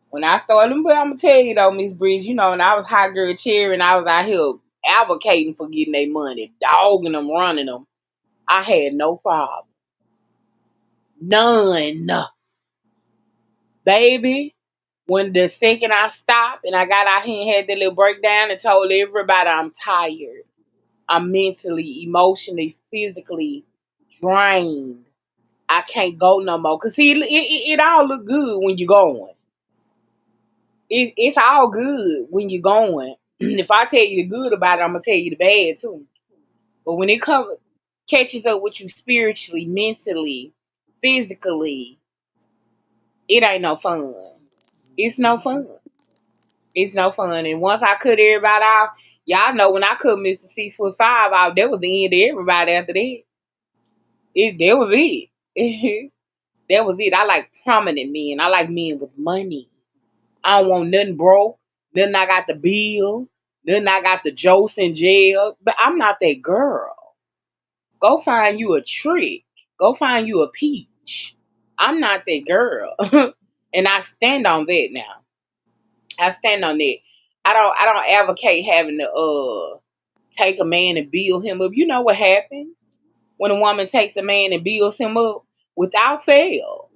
When I started, but I'm gonna tell you though, Miss Bridget, when I was hot girl cherry and I was out here advocating for getting their money, dogging them, running them, I had no problem. None. Baby, when the second I stopped and I got out here and had that little breakdown and told everybody I'm tired, I'm mentally, emotionally, physically drained. I can't go no more. Cause see, it all look good when you're going. It's all good when you're going. If I tell you the good about it, I'm gonna tell you the bad too. But when it comes catches up with you spiritually, mentally, physically, it ain't no fun. It's no fun. It's no fun. And once I cut everybody off, y'all know when I cut Mr. 6'5" off, that was the end of everybody after that. That was it. That was it. I like prominent men. I like men with money. I don't want nothing broke. Nothing I got the bill. Nothing I got the jokes in jail. But I'm not that girl. Go find you a trick. Go find you a peach. I'm not that girl. And I stand on that now. I stand on that. I don't advocate having to take a man and build him up. You know what happens when a woman takes a man and builds him up? Without fail,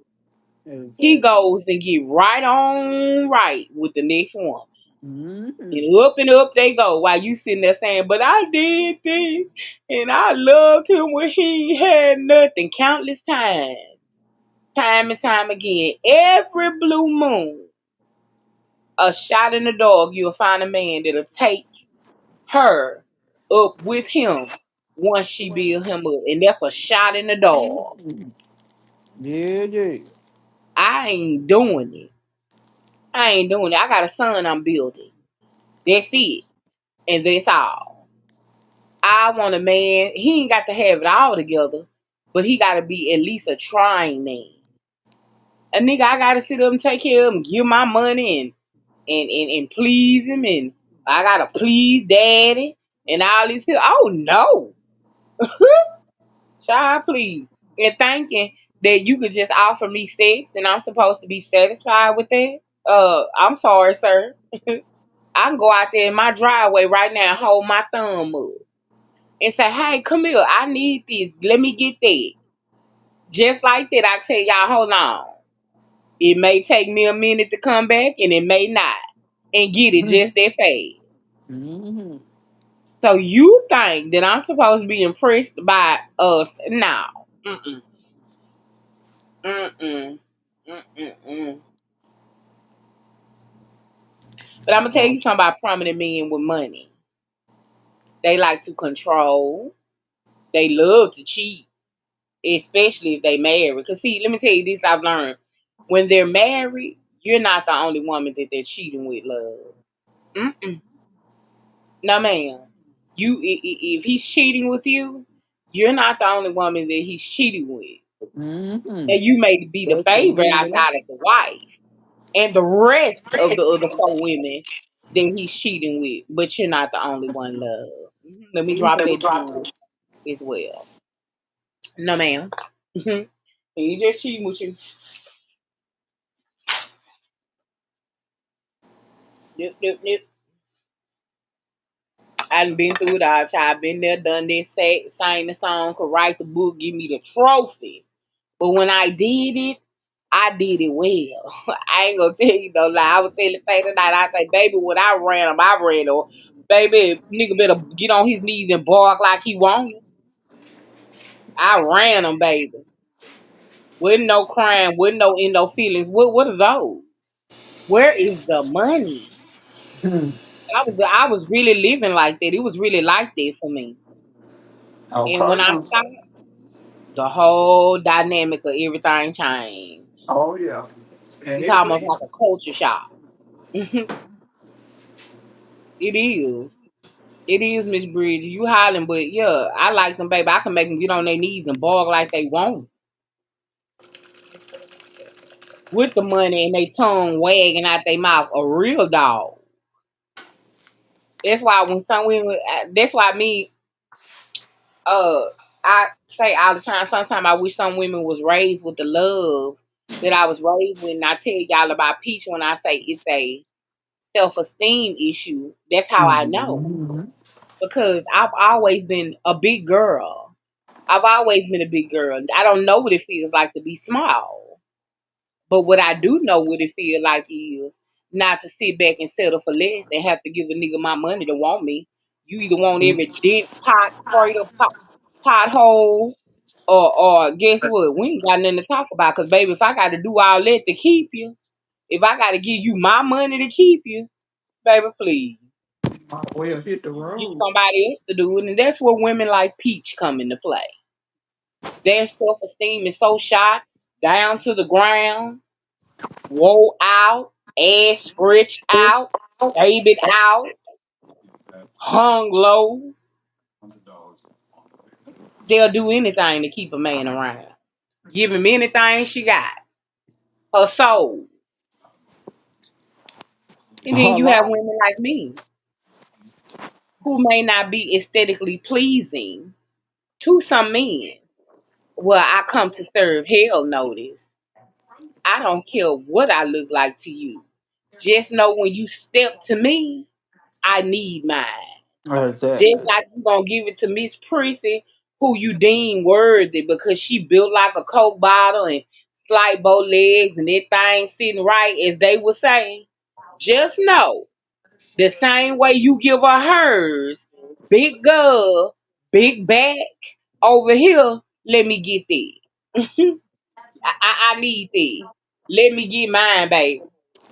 he Exactly. goes and get right on right with the next woman. Mm-hmm. And up they go while you sitting there saying, but I did this and I loved him when he had nothing countless times. Time and time again. Every blue moon, a shot in the dog, you'll find a man that'll take her up with him once she build him up. And that's a shot in the dog. Yeah, yeah. I ain't doing it. I ain't doing it. I got a son I'm building. That's it. And that's all. I want a man, he ain't got to have it all together, but he got to be at least a trying man. A nigga, I got to sit up and take care of him, give my money and please him, and I got to please daddy and all this. Oh, no. Child, please. And thinking that you could just offer me sex and I'm supposed to be satisfied with that. I'm sorry, sir. I can go out there in my driveway right now and hold my thumb up and say, hey, come here, I need this. Let me get that. Just like that, I tell y'all, hold on. It may take me a minute to come back and it may not. And get it just that fast. Mm-hmm. So you think that I'm supposed to be impressed by us? No. Mm-mm. Mm-mm. Mm-mm. But I'm gonna tell Oh, you something about prominent men with money. They like to control. They love to cheat. especially if they married. Cause see, let me tell you this I've learned. When they're married, you're not the only woman that they're cheating with, love. Mm-mm. No, ma'am. If he's cheating with you, you're not the only woman that he's cheating with. Mm-hmm. And you may be the That's favorite real. outside of the wife and the rest of the other four women that he's cheating with, but you're not the only one, love. Let me drop that jewel as well. No, ma'am. He just cheating with you. Nope, nope, nope. I done been through it all, child. Been there, done this, sang the song, could write the book, give me the trophy. But when I did it, I did it well. I ain't gonna tell you no lie. I was telling Faye tonight, I say, baby, when I ran him, I ran him. Baby, nigga better get on his knees and bark like he wanted. I ran him, baby. With no crime, with no in no feelings. What are those? Where is the money? I was really living like that. It was really like that for me. And Okay. when I Now. stopped, the whole dynamic of everything changed. Oh yeah. And It's it almost will. like a culture shock. It is. It is, Miss Bridge. You hollering, but yeah, I like them, baby. I can make them get on their knees and bark like they want with the money and they tongue wagging out their mouth. A real dog. That's why when some women, that's why me, uh, I say all the time. Sometimes I wish some women was raised with the love that I was raised with. And I tell y'all about Peach when I say it's a self-esteem issue. That's how I know Mm-hmm. because I've always been a big girl. I've always been a big girl. I don't know what it feels like to be small. But what I do know what it feels like is not to sit back and settle for less and have to give a nigga my money to want me. You either want every dent, pot, crater, pothole, or guess what? We ain't got nothing to talk about. Cause baby, if I got to do all that to keep you, if I got to give you my money to keep you, baby, please Might well hit the get road. somebody else to do it. And that's where women like Peach come into play. Their self esteem is so shot down to the ground, wore out, ass scratched out, babied out, hung low. They'll do anything to keep a man around. Give him anything she got, her soul. And then you have Hello. women like me who may not be aesthetically pleasing to some men. Well, I come to serve hell notice. I don't care what I look like to you. Just know when you step to me, I need mine. Just Exactly. like you gonna give it to Miss Prissy, who you deem worthy because she built like a Coke bottle and slight bow legs and that thing sitting right as they would say. Just know the same way you give her hers, big girl, big back over here. Let me get that. I need that. Let me get mine, baby.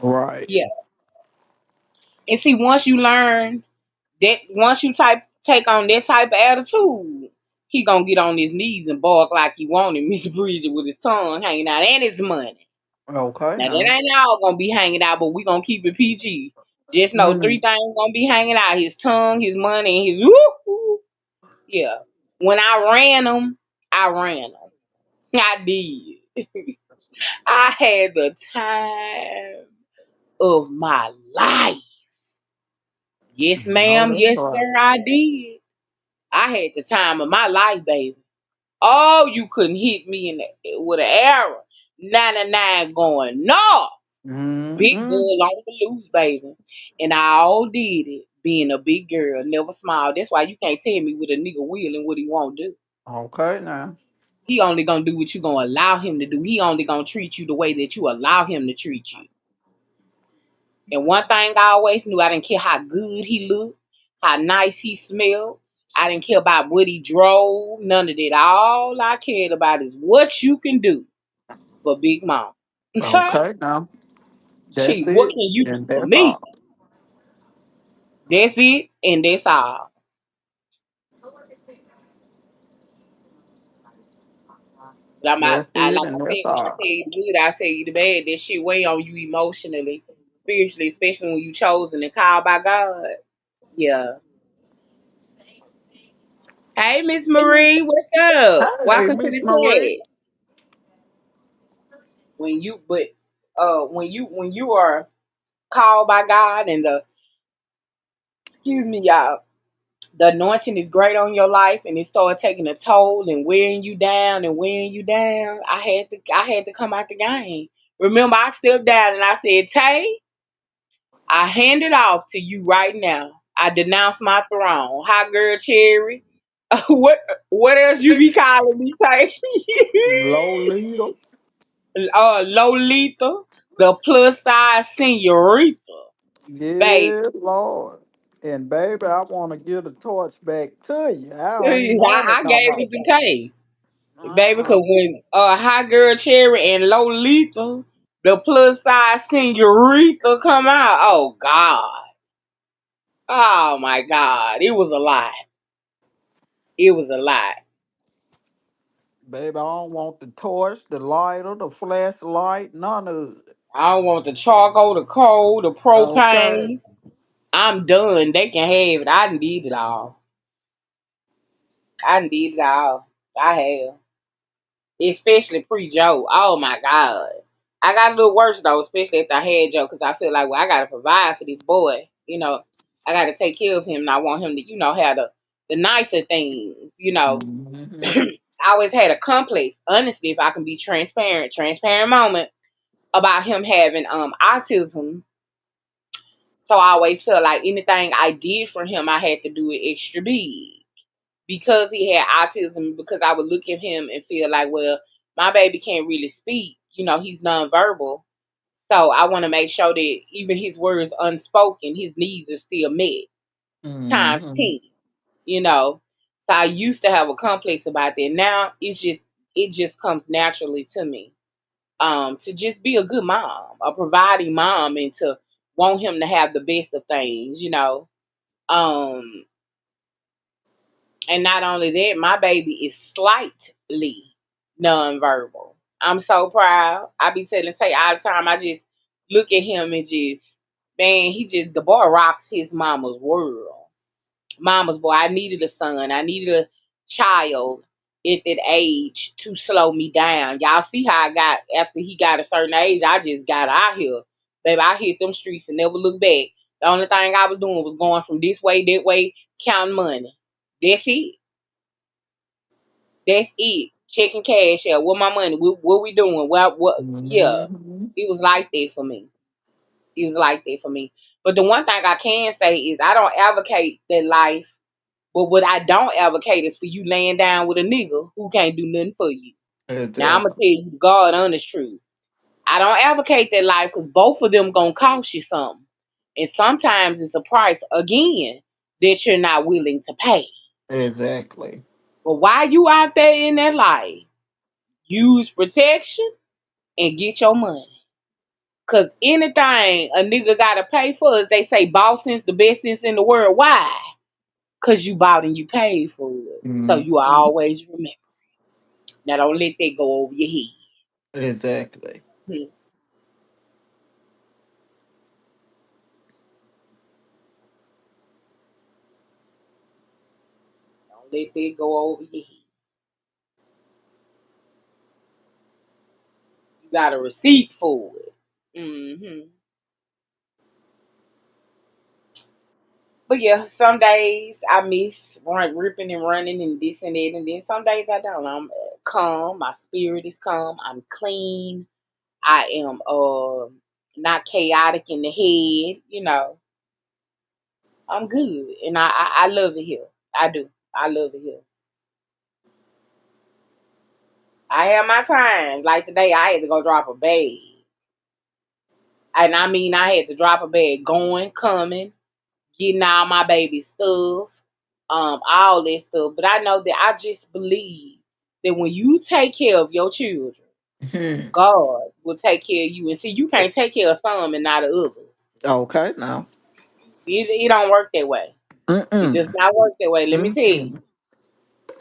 Right. Yeah. And see, once you learn that, once you take on that type of attitude, he gonna get on his knees and bark like he wanted Miss Bridget with his tongue hanging out and his money. Okay. Now that Now. ain't all gonna be hanging out, but we gonna keep it PG. Just know three Mm. things gonna be hanging out: his tongue, his money, and his woo. Yeah. When I ran them, I ran them. I did. I had the time of my life. Yes, No, ma'am. that's Yes, right. sir. I did. I had the time of my life, baby. Oh, you couldn't hit me with an arrow. 99 going north. Big Mm-hmm. bull on the loose, baby. And I all did it. Being a big girl, never smiled. That's why you can't tell me what a nigga will and what he won't do. Okay. Now. He only gonna do what you gonna allow him to do. He only gonna treat you the way that you allow him to treat you. And one thing I always knew, I didn't care how good he looked, how nice he smelled. I didn't care about what he drove, none of that. All I cared about is what you can do for Big Mom. Okay. Now. That's Gee, what it. can you do And for that's me? all. That's it, and that's all. But That's I it, like I and said, that's when I tell all. you the good, I tell you the bad. That shit weigh on you emotionally, spiritually, especially when you chosen and called by God. Yeah. Hey, Miss Marie, what's up? Hey, Welcome to Miss the Marie. chat. When you are called by God and the excuse me, y'all, the anointing is great on your life and it started taking a toll and wearing you down and wearing you down. I had to come out the game. Remember, I stepped down and I said, Tay, I hand it off to you right now. I denounce my throne. Hi, girl, Cherry. what what else you be calling me, Tay? Lolita. Lolita, the plus size senorita, baby. Yeah, Lord. And baby, I want to give the torch back to you. I don't even want it I no gave more. it to Tay. Baby, Uh-uh. cause when Hot Girl Cherry and Lolita, the plus size senorita come out, oh God. Oh my God. It was a lot. It was a lot. Baby, I don't want the torch, the lighter, the flashlight, none of it. I don't want the charcoal, the coal, the Okay. propane. I'm done. They can have it. I done did it all. I done did it all. I have. Especially pre Joe. Oh my God. I got a little worse though, especially after I had Joe, because I feel like, well, I gotta provide for this boy. I gotta take care of him, and I want him to, have the nicer things. Hmm. I always had a complex, honestly, if I can be transparent moment about him having autism. So I always felt like anything I did for him, I had to do it extra big because he had autism. Because I would look at him and feel like, well, my baby can't really speak. He's nonverbal. So I want to make sure that even his words unspoken, his needs are still met times Hmm. 10. You know. So I used to have a complex about that. Now it just comes naturally to me. To just be a good mom, a providing mom, and to want him to have the best of things. Um, and not only that, my baby is slightly nonverbal. I'm so proud. I be telling Tay all the time. I just look at him and just, man, the boy rocks his mama's world. Mama's boy. I needed a son. I needed a child at that age to slow me down. Y'all see how I got after he got a certain age. I just got out here, baby. I hit them streets and never looked back. The only thing I was doing was going from this way, that way, counting money. That's it. That's it. Checking cash out. What my money? What we doing? What? Yeah. Hmm. It was like that for me. It was like that for me. But the one thing I can say is I don't advocate that life. But what I don't advocate is for you laying down with a nigga who can't do nothing for you. Now I'm gonna tell Exactly. you the God honest truth. I don't advocate that life because both of them gonna cost you something. And sometimes it's a price again that you're not willing to pay. Exactly. But while you out there in that life, use protection and get your money. Cause anything a nigga gotta pay for is they say boss sense the best sense in the world. Why? Cause you bought and you paid for it. So you Hmm. always remember. Now don't let that go over your head. Exactly. Hmm. Don't let that go over your head. You got a receipt for it. But yeah, some days I miss ripping and running and this and that, and then some days I don't. I'm calm. My spirit is calm. I'm clean. I am not chaotic in the head. I'm good, and I love it here. I do. I love it here. I have my times. Like today, I had to go drop a bag. And I mean, I had to drop a bag going, coming, getting all my baby stuff, all that stuff. But I know that I just believe that when you take care of your children, Hmm. God will take care of you. And see, you can't take care of some and not of others. Okay, now. It don't work that way. It does Mm-mm. not work that way. Let me tell you. Mm-mm.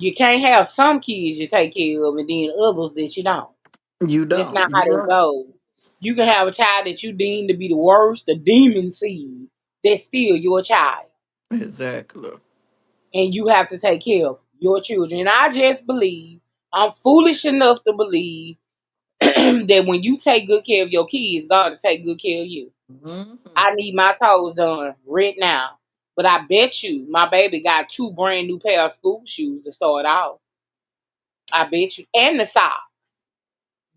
You can't have some kids you take care of and then others that you don't. You That's don't. not You how that right. goes. You can have a child that you deem to be the worst, the demon seed. That's still your child. Exactly. And you have to take care of your children. And I just believe, I'm foolish enough to believe that when you take good care of your kids, God will take good care of you. Hmm. I need my toes done right now. But I bet you my baby got two brand new pair of school shoes to start off. I bet you. And the socks,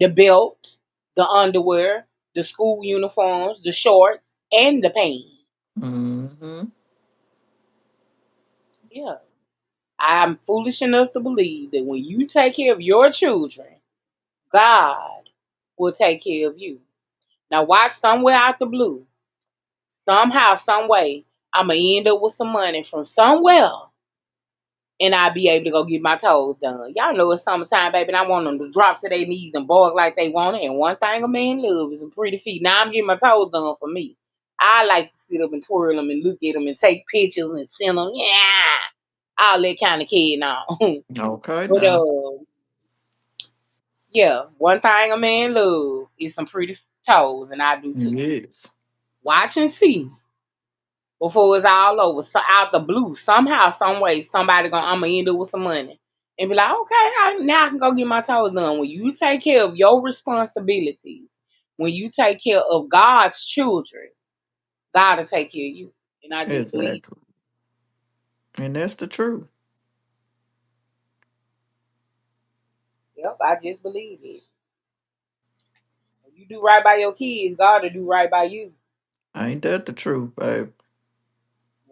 the belt, the underwear, the school uniforms, the shorts, and the pants. Hmm. Yeah. I'm foolish enough to believe that when you take care of your children, God will take care of you. Now watch somewhere out the blue. Somehow, some way, I'ma end up with some money from somewhere and I'll be able to go get my toes done. Y'all know it's summertime, baby, and I want them to drop to their knees and bark like they want it. And one thing a man loves is some pretty feet. Now I'm getting my toes done for me. I like to sit up and twirl them and look at them and take pictures and send them. Yeah, all that kind of kid now. Okay, But now. yeah, one thing a man loves is some pretty toes, and I do too. Yes. Watch and see before it's all over. So out the blue, somehow, some way, somebody gonna I'm gonna end up with some money and be like, okay, now I can go get my toes done. When you take care of your responsibilities, when you take care of God's children, God will take care of you. And I just believe, Exactly. And that's the truth. yep, I just believe it. When you do right by your kids, God will do right by you. Ain't that the truth, babe?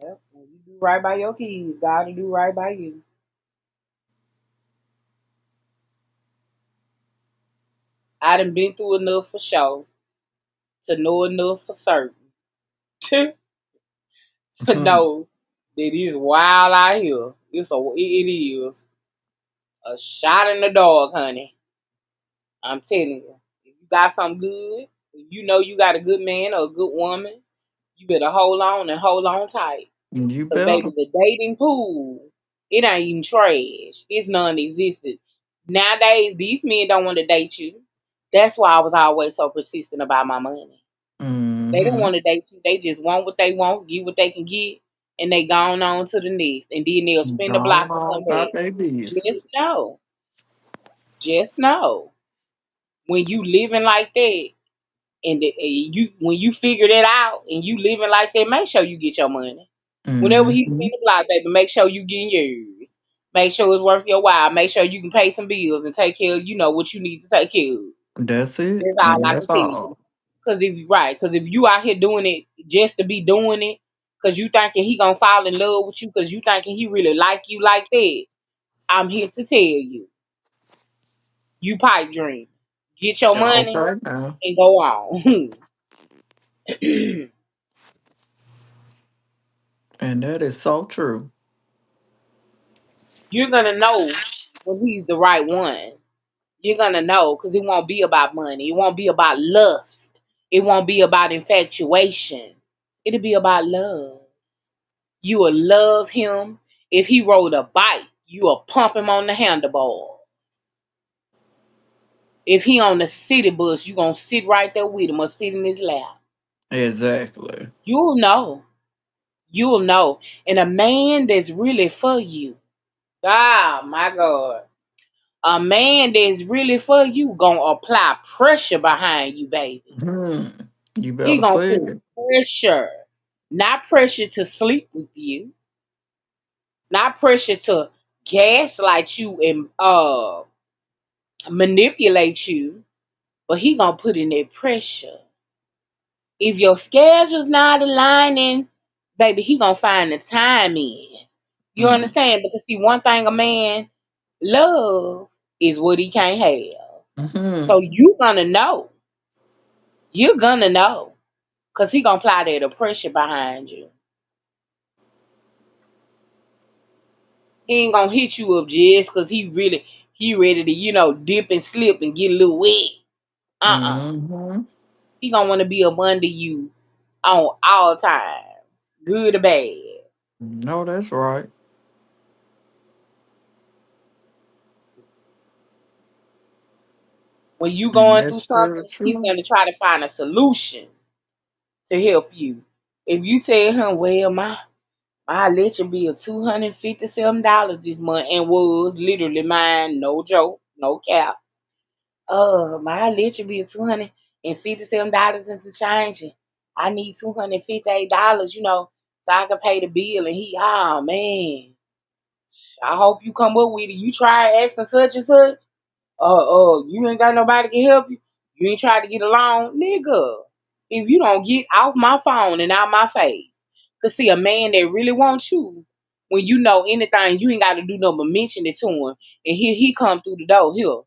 Yep, when you do right by your kids, God will do right by you. I done been through enough for sure to know enough for certain to know that it's wild out here. It is a shot in the dog, honey. I'm telling you. If you got something good, if you know you got a good man or a good woman, you better hold on and hold on tight. You Cause baby, better. the dating pool, it ain't even trash. It's non-existent. Nowadays, these men don't want to date you. That's why I was always so persistent about my money. They don't Mm-hmm. want to date you. They just want what they want, get what they can get, and they gone on to the next. And then they'll spin the block Gone and on come about back. their Just business. know, just know, when you living like that, and you when you figure that out, and you living like that, make sure you get your money. Whenever he Mm-hmm. spin the block, baby, make sure you getting yours. Make sure it's worth your while. Make sure you can pay some bills and take care of what you need to take care of. That's it. That's all And I can that's tell you. all. Because if you out here doing it just to be doing it, because you thinking he gonna fall in love with you, because you thinking he really like you like that, I'm here to tell you, you pipe dream. Get your money Okay now. and go on. And that is so true. You're gonna know when he's the right one. You're gonna know because it won't be about money. It won't be about lust. It won't be about infatuation. It'll be about love. You will love him. If he rode a bike, you will pump him on the handlebar. If he on the city bus, you gonna sit right there with him or sit in his lap. Exactly. You'll know. You'll know. And a man that's really for you. Ah, my God. A man that's really for you gonna apply pressure behind you, baby. Hmm. You He better gonna say put it. pressure. Not pressure to sleep with you. Not pressure to gaslight you and manipulate you, but he gonna put in that pressure. If your schedule's not aligning, baby, he gonna find the time in. You understand? Because see, one thing a man love is what he can't have. So Mm-hmm. you gonna know. You're gonna know. Cause he gonna apply that pressure behind you. He ain't gonna hit you up just cause he ready to, dip and slip and get a little wet. Uh-uh. Mm-hmm. He gonna wanna be up under you on all times. Good or bad. No, that's right. When you And going through that's sure something, he's true. gonna try to find a solution to help you. If you tell him, well, my electric bill $257 this month and was literally mine, no joke, no cap. My electric bill $257 into changing. I need $258, so I can pay the bill. And he, oh man, I hope you come up with it. You try asking such and such. You ain't got nobody can help you. You ain't tried to get along, nigga. If you don't get off my phone and out my face, cause see a man that really wants you, when you know anything, you ain't got to do nothing but mention it to him, and he come through the door here.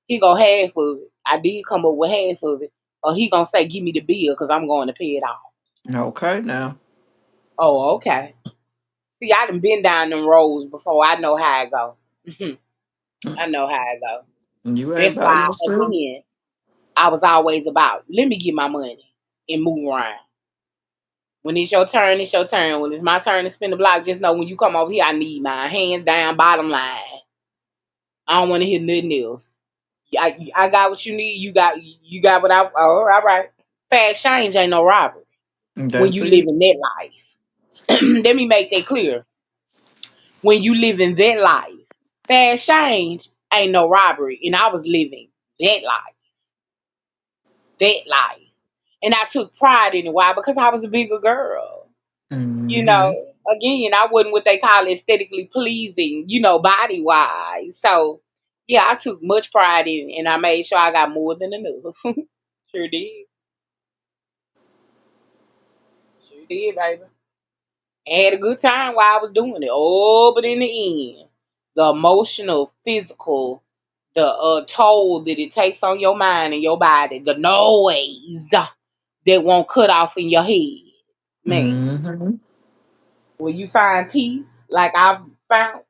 He go half of it. I did come up with half of it, or he gonna say, "Give me the bill, cause I'm going to pay it off." Okay, now. Oh, okay. See, I done been down them roads before. I know how it go. I know how it go. You ain't That's by why, yourself. again, I was always about, let me get my money and move around. When it's your turn, it's your turn. When it's my turn to spin the block, just know when you come over here, I need mine. Hands down, bottom line. I don't want to hear nothing else. I got what you need. You got what I. Oh, all right. Fast change ain't no robbery when That's you live it. in that life. Let me make that clear. When you live in that life, fast change ain't no robbery, and I was living that life, that life, and I took pride in it. Why? Because I was a bigger girl. Mm-hmm. Again, I wasn't what they call aesthetically pleasing, body wise. So, yeah, I took much pride in it, and I made sure I got more than enough. Sure did. Sure did, baby. And had a good time while I was doing it. Oh, but in the end, the emotional, physical, the toll that it takes on your mind and your body, the noise that won't cut off in your head. Man, Mm-hmm. when you find peace, like I've found,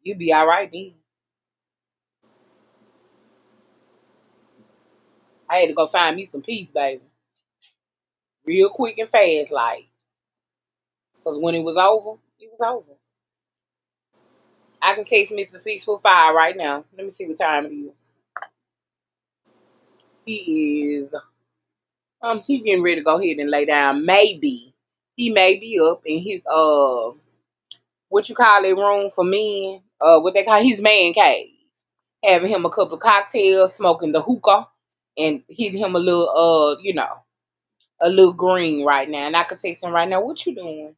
you'll be all right then. I had to go find me some peace, baby. Real quick and fast, like. Because when it was over, it was over. I can text Mr. 6'5" right now. Let me see what time it is. He is he getting ready to go ahead and lay down. Maybe. He may be up in his what you call it room for men. What they call his man cave. Having him a couple of cocktails, smoking the hookah, and hitting him a little a little green right now. And I can text him right now, what you doing?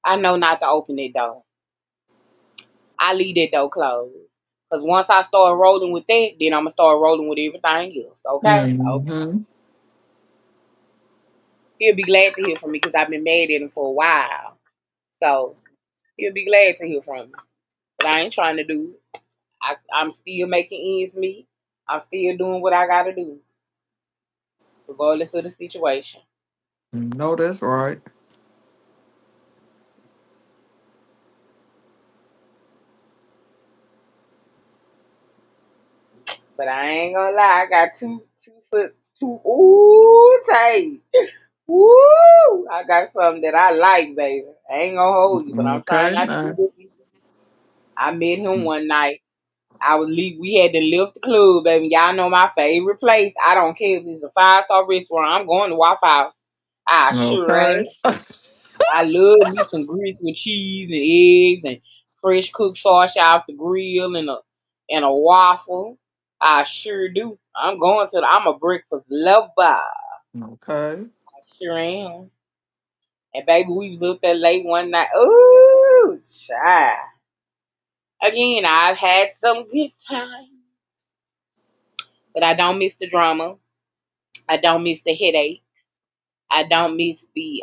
I know not to open that door. I leave that door closed. Cause once I start rolling with that, then I'm gonna start rolling with everything else. Okay? Okay. Mm-hmm. He'll be glad to hear from me because I've been mad at him for a while. So he'll be glad to hear from me. But I ain't trying to do it. I'm still making ends meet. I'm still doing what I gotta do, regardless of the situation. No, that's right. But I ain't gonna lie, I got two ooh tight. Woo! I got something that I like, baby. I ain't gonna hold you, but I'm trying Okay, not to now. do it. I met him one night. We had to lift the club, baby. Y'all know my favorite place. I don't care if it's a 5-star restaurant. I'm going to Waffle House. I sure Okay. ain't. I love me some grits with cheese and eggs and fresh cooked sausage off the grill and a waffle. I sure do. I'm a breakfast lover. I Okay. sure am. And baby, we was up there late one night. Ooh, child. Again, I've had some good time, but I don't miss the drama. I don't miss the headache. I don't miss the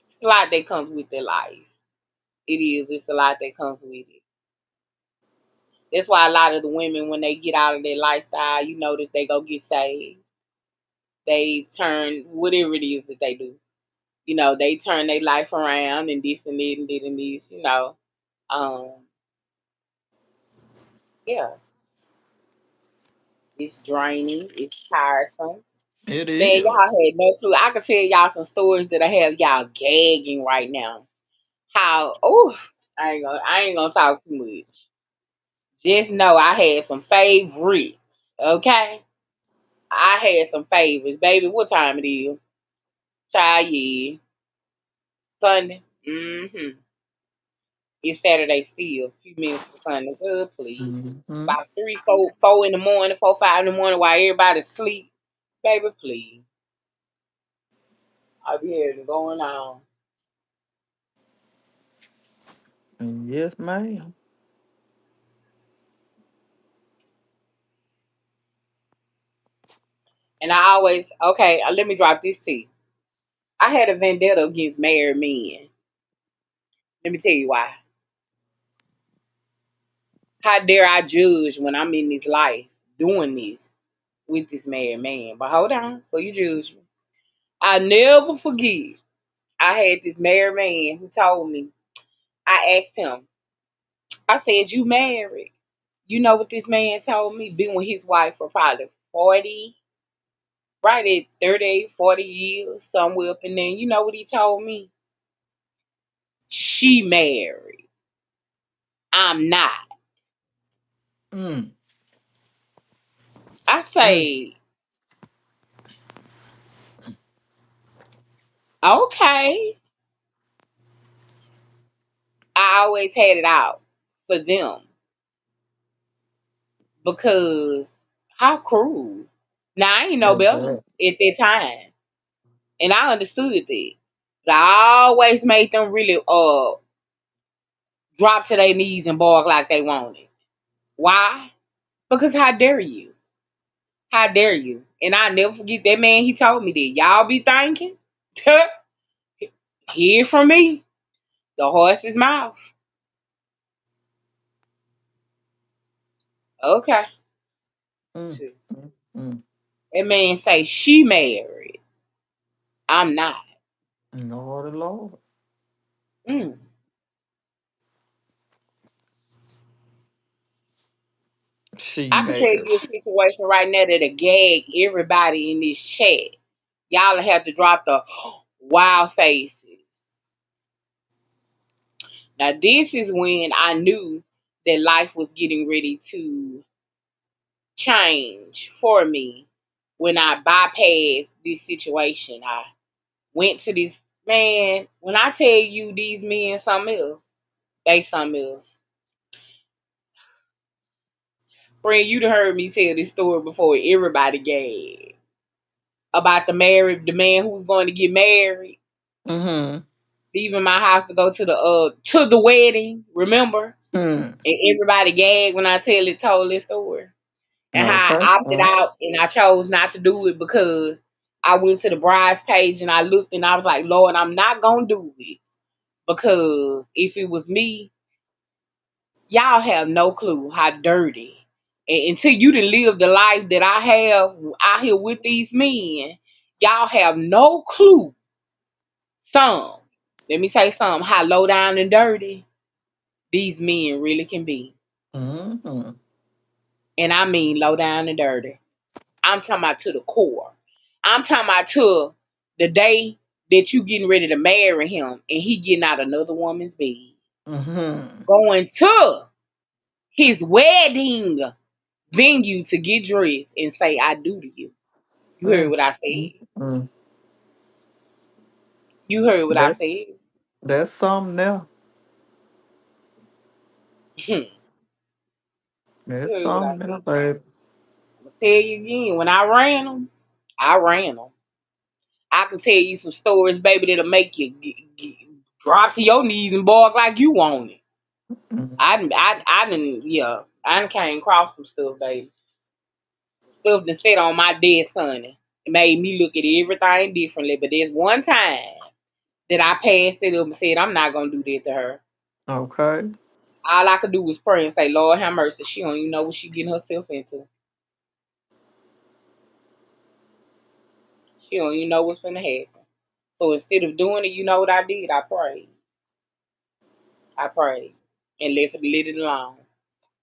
it's a lot that comes with their life. It is. It's a lot that comes with it. That's why a lot of the women, when they get out of their lifestyle, you notice they go get saved. They turn whatever it is that they do. They turn their life around and this and that and that and this. Um, yeah, it's draining. It's tiresome. It Man, y'all is. had no clue. I could tell y'all some stories that I have y'all gagging right now. How? Oh, I ain't gonna talk too much. Just know I had some favorites. Okay? I had some favorites. Baby, what time it is? Child, yeah. Sunday. Mm-hmm. It's Saturday still. A few minutes to Sunday. Good, please. Mm-hmm. About 3, 4 in the morning, 4, 5 in the morning while everybody's asleep. Baby, please. I be hearing it going on. Yes, ma'am. And I always, okay, let me drop this to you. I had a vendetta against married men. Let me tell you why. How dare I judge when I'm in this life doing this with this married man? But hold on, so you judge me. I never forget. I had this married man who told me. I asked him. I said, "You married?" You know what this man told me? Been with his wife for probably 40, right at 38, 40 years, somewhere up in there. You know what he told me? She married. I'm not. Mm, I mm, say, okay. I always had it out for them because how cruel. Now I ain't no better exactly. at that time, and I understood that. But I always made them really drop to their knees and bark like they wanted. Why? Because how dare you? How dare you? And I never forget that man. He told me that y'all be thinking, hear from me, the horse's mouth. Okay. Mm, mm, mm. That man say she married. I'm not. Lord, Lord. Mm. She I can tell married. you a situation right now that'll gag everybody in this chat. Y'all have to drop the wild faces. Now, this is when I knew that life was getting ready to change for me. When I bypassed this situation, I went to this man. When I tell you these men something else, they something else. Friend, you'd heard me tell this story before. Everybody gagged about the man who was going to get married, Mm-hmm. leaving my house to go to the wedding. Remember? Mm. And everybody gagged when I told this story. And how Okay. I opted out and I chose not to do it because I went to the bride's page and I looked and I was like, Lord, I'm not gonna do it. Because if it was me, y'all have no clue how dirty. And until you didn't live the life that I have out here with these men, y'all have no clue. Some, let me say something, how low down and dirty these men really can be. Mm-hmm. And I mean low down and dirty. I'm talking about to the core. I'm talking about to the day that you getting ready to marry him and he getting out another woman's bed. Mm-hmm. Going to his wedding venue to get dressed and say, I do to you. You heard Mm, what I mm, said. mm. You heard what I That's said. that's something now. You That's heard what I something now, said. baby. I'm going to tell you again, when I ran them, I ran them. I can tell you some stories, baby, that'll make you drop to your knees and bark like you want it. Mm. I didn't, yeah, I done came across some stuff, baby. Stuff that said on my dead son. It made me look at everything differently. But there's one time that I passed it up and said, I'm not gonna do that to her. Okay. All I could do was pray and say, Lord have mercy. She don't even know what she getting herself into. She don't even know what's gonna happen. So instead of doing it, you know what I did? I prayed. I prayed and let it alone.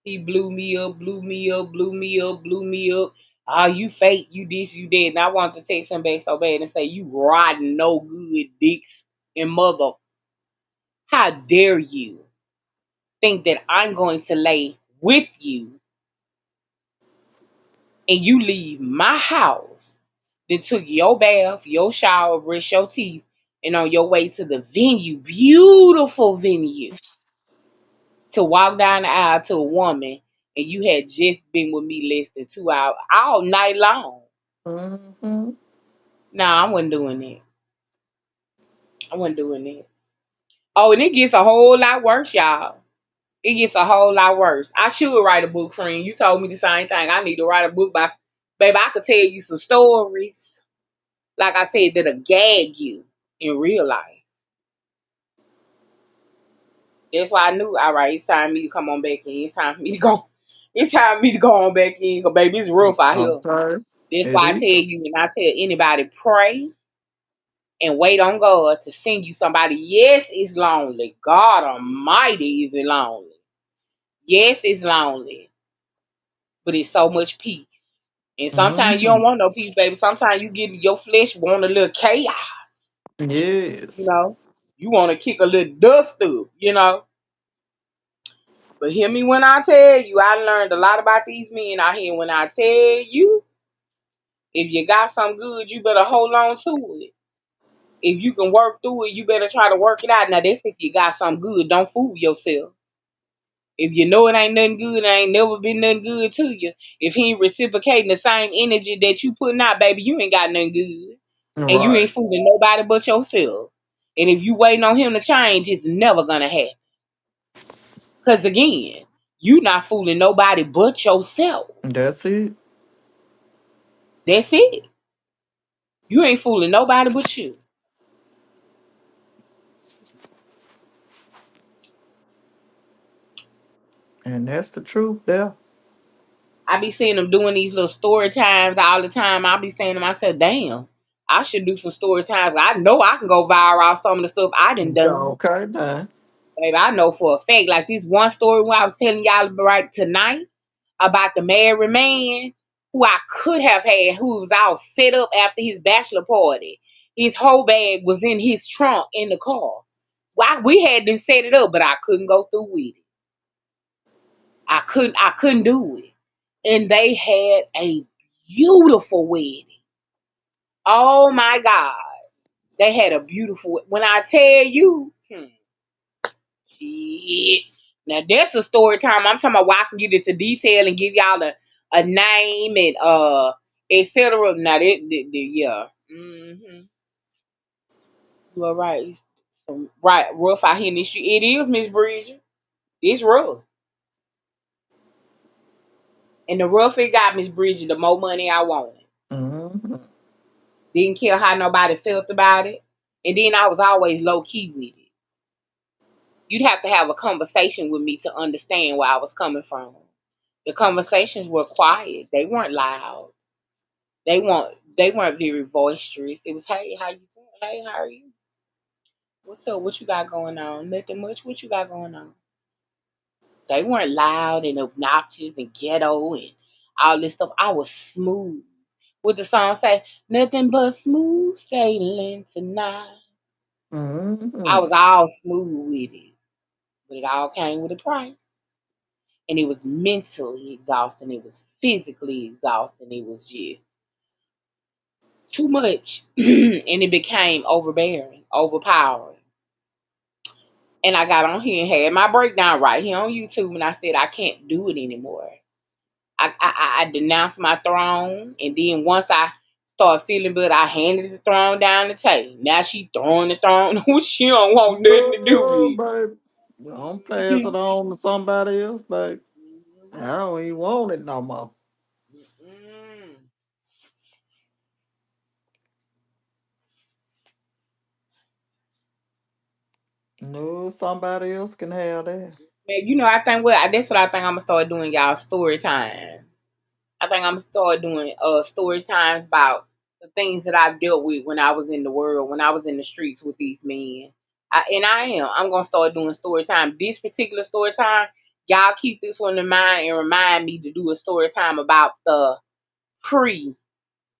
He blew me up, blew me up, blew me up, blew me up. Oh, you fake, you this, you that. And I wanted to take him back so bad and say, you rotten, no good dicks and mother. How dare you think that I'm going to lay with you and you leave my house, then took your bath, your shower, brush your teeth, and on your way to the venue, beautiful venue, to walk down the aisle to a woman, and you had just been with me less than 2 hours, all night long. Mm-hmm. Nah, I wasn't doing that. I wasn't doing that. Oh, and it gets a whole lot worse, y'all. It gets a whole lot worse. I should write a book, friend. You told me the same thing. I need to write a book by, baby, I could tell you some stories, like I said, that'll gag you in real life. That's why I knew, all right, it's time for me to come on back in. It's time for me to go. It's time for me to go on back in. Cause baby, it's rough out here. Okay. That's It why I is. tell you, when I tell anybody, pray and wait on God to send you somebody. Yes, it's lonely. God Almighty, is it lonely? Yes, it's lonely, but it's so much peace. And sometimes you Mm-hmm. don't want no peace, baby. Sometimes you get your flesh want a little chaos. You Yes. know, you want to kick a little dust up. But hear me when I tell you, I learned a lot about these men out here. When I tell you, if you got something good, you better hold on to it. If you can work through it, you better try to work it out. Now, that's if you got something good. Don't fool yourself. If you know it ain't nothing good, it ain't never been nothing good to you. If he ain't reciprocating the same energy that you putting out, baby, you ain't got nothing good. And you ain't Right. fooling nobody but yourself. And if you waiting on him to change, it's never gonna happen. Cause again, you not fooling nobody but yourself. That's it. That's it. You ain't fooling nobody but you. And that's the truth there. I be seeing them doing these little story times all the time. I be saying to myself, damn, I should do some story times. I know I can go viral off some of the stuff I done. Okay, now. Baby, I know for a fact. Like this one story when I was telling y'all right tonight about the married man who I could have had, who was all set up after his bachelor party. His whole bag was in his trunk in the car. Why we had to set it up, but I couldn't go through with it. I couldn't do it. And they had a beautiful wedding. Oh my God. They had a beautiful, when I tell you, shit. Now that's a story time. I'm talking about where I can get into detail and give y'all a name and etc. Now yeah. You are right. It's some right rough out here in this street. It is, Miss Bridget. It's rough. And the rough it got, Miss Bridget, the more money I wanted. Mm-hmm. Didn't care how nobody felt about it. And then I was always low key with it. You'd have to have a conversation with me to understand where I was coming from. The conversations were quiet. They weren't loud. They weren't very boisterous. It was, hey, how you doing? Hey, how are you? What's up? What you got going on? Nothing much. What you got going on? They weren't loud and obnoxious and ghetto and all this stuff. I was smooth. What the song say? Nothing but smooth sailing tonight. I was Mm-hmm. all smooth with it, but it all came with a price. And it was mentally exhausting. It was physically exhausting. It was just too much. And it became overbearing, overpowering. And I got on here and had my breakdown right here on YouTube, and I said I can't do it anymore. I denounced my throne, and then once I started feeling good, I handed the throne down the table. Now she throwing the throne. She don't want nothing to do Girl, with babe. Don't pass it. it on to somebody else, babe. I Mhm. don't even want it no more. Mm. No, somebody else can have that. Man, I think that's what I think I'm gonna start doing, y'all. Story times. I think I'm gonna start doing story times about the things that I've dealt with when I was in the world, when I was in the streets with these men. And I am. I'm gonna start doing story time. This particular story time, y'all keep this one in mind and remind me to do a story time about pre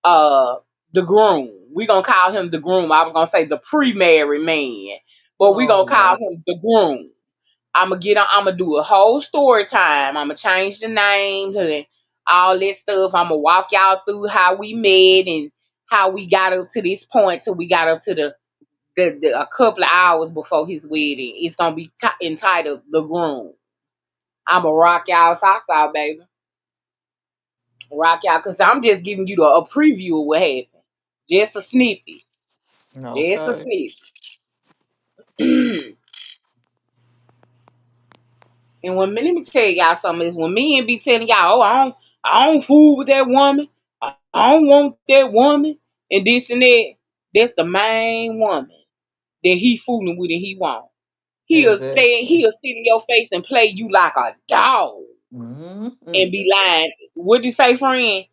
uh the groom. We gonna call him the groom. I was gonna say the pre-married man, but we Oh, gonna call Lord. him the groom. I'm gonna do a whole story time. I'm gonna change the names and all that stuff. I'm gonna walk y'all through how we met and how we got up to this point till we got up to the a couple of hours before his wedding. It's gonna be entitled "The Groom." I'm gonna rock y'all socks out, baby. Rock y'all, cause I'm just giving you a preview of what happened. Just a snippet. Just a Okay. snippet. And when let me tell y'all something is when men be telling y'all, oh, I don't fool with that woman. I don't want that woman and this and that. That's the main woman that he fooling with and he want. Exactly. He'll sit in your face and play you like a dog Mm-hmm. and be lying. What did you say, friend?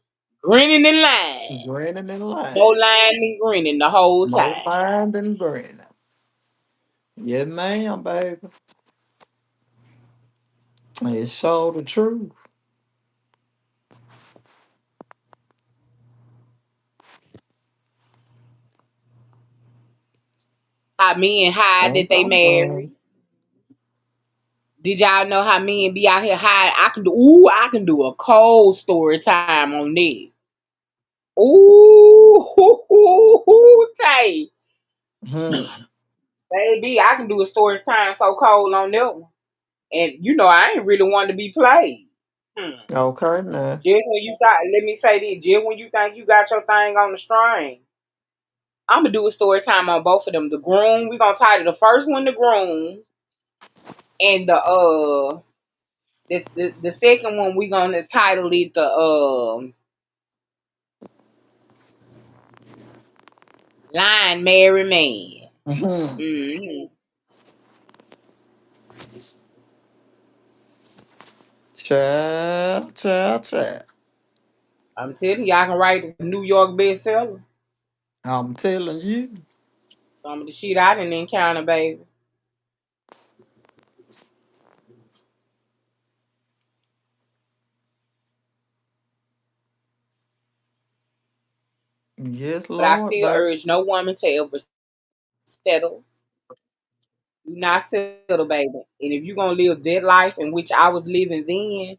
Grinning and lying. Grinning and More lying. lying than grinning the whole More time. lying than grinning. Yeah, ma'am, baby. It show the truth. How men hide that Think they I'm married. done. Did y'all know how men be out here hiding? I can do a cold story time on that. Ooh, Tay. Hmm. Baby, I can do a story time so cold on that one. And I ain't really wanting to be played. Hmm. Okay, now. Just when you got, let me say this, just when you think you got your thing on the string, I'm gonna do a story time on both of them. The groom, we gonna title the first one the groom, and the second one we gonna title it the Lion Marry Man. Hmm. Hmm. Child, child, child. I'm telling you, I can write a New York bestseller. I'm telling you. Some of the shit I didn't encounter, baby. Yes, But I Lord, still baby. urge no woman to ever settle. Do not settle, baby. And if you're gonna live that life in which I was living then,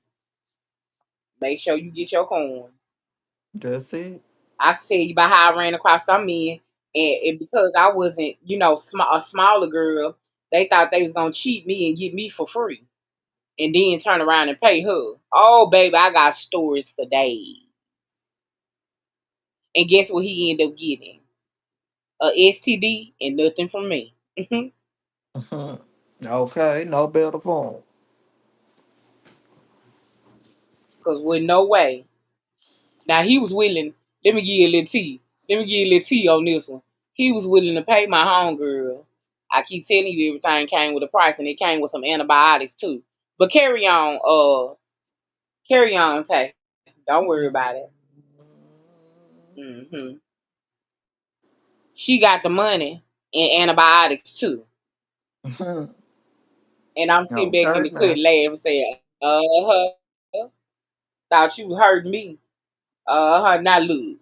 make sure you get your coin. That's it. I can tell you about how I ran across some men, and because I wasn't, a smaller girl, they thought they was gonna cheat me and get me for free, and then turn around and pay her. Oh, baby, I got stories for days. And guess what he ended up getting? A STD and nothing from me. Mhm. Okay, no better form. Cause with no way. Now he was willing. Let me give you a little tea. Let me give you a little tea on this one. He was willing to pay my homegirl. I keep telling you everything came with a price, and it came with some antibiotics too. But carry on, Tay. Don't worry about it. Hmm. She got the money and antibiotics too. Mhm. And I'm sitting back in Okay, the cut now. laughing, saying, thought you hurt me. Not look.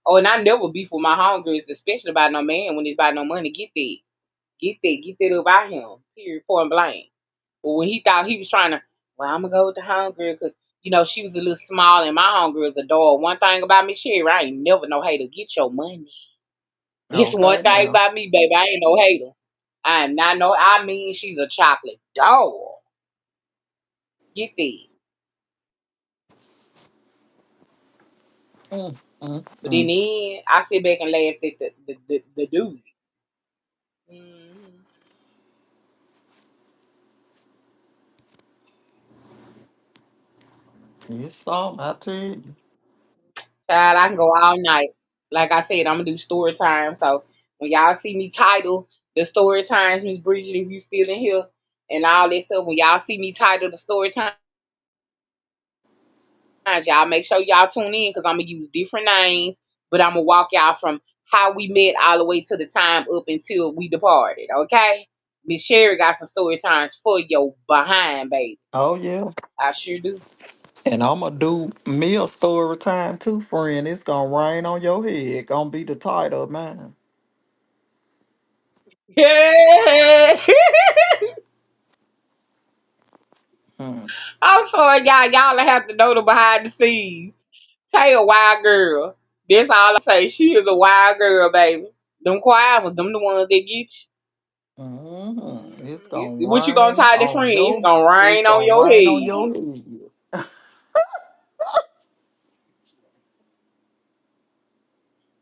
Oh, and I never beef with my homegirls, especially about no man when it's about no money. Get that up out him. Period, point blank. But when he thought he was trying to, well, I'm gonna go with the homegirl because she was a little small and my homegirl's a dog. One thing about me, Sherry, I ain't never no hater. Get your money. It's one Okay, thing now. about me, baby. I ain't no hater. I am not no. I mean, she's a chocolate dog. Get that. Mm, mm, But in mm. the end, I sit back and laugh at the dude. Mm-hmm. It's something, I tell you. Child, I can go all night. Like I said, I'm gonna do story time. So when y'all see me title the story times, Miss Bridget, if you still in here and all this stuff, when y'all see me title the story times, y'all make sure y'all tune in because I'm gonna use different names, but I'm gonna walk y'all from how we met all the way to the time up until we departed. Okay? Miss Sherry got some story times for your behind, baby. Oh, yeah. I sure do. And I'm going to do me a story time too, friend. It's going to rain on your head. Going to be the title of mine. Yeah. So y'all have to know the behind the scenes. Tay a wild girl. That's all I say. She is a wild girl, baby. Them quiet ones, them the ones that get It's you. gonna What you gonna rain tell the on friend? It's your gonna it's rain on gonna your rain on head. your head.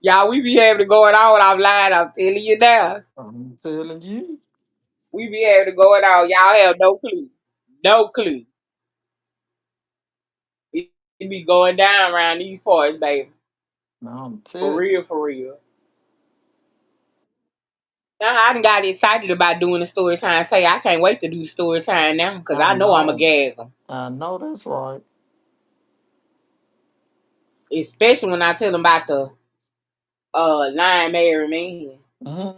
Y'all, we be having to go it out offline. I'm telling you now. I'm telling you. We be having to go it out. Y'all have no clue. No clue. It be going down around these parts, baby. I'm For telling you. real, for real. Now, I done got excited about doing the story time. Tell you, I can't wait to do the story time now because I I know I'm a know. gag 'em. I know that's right. Especially when I tell them about the lying married man. Mm.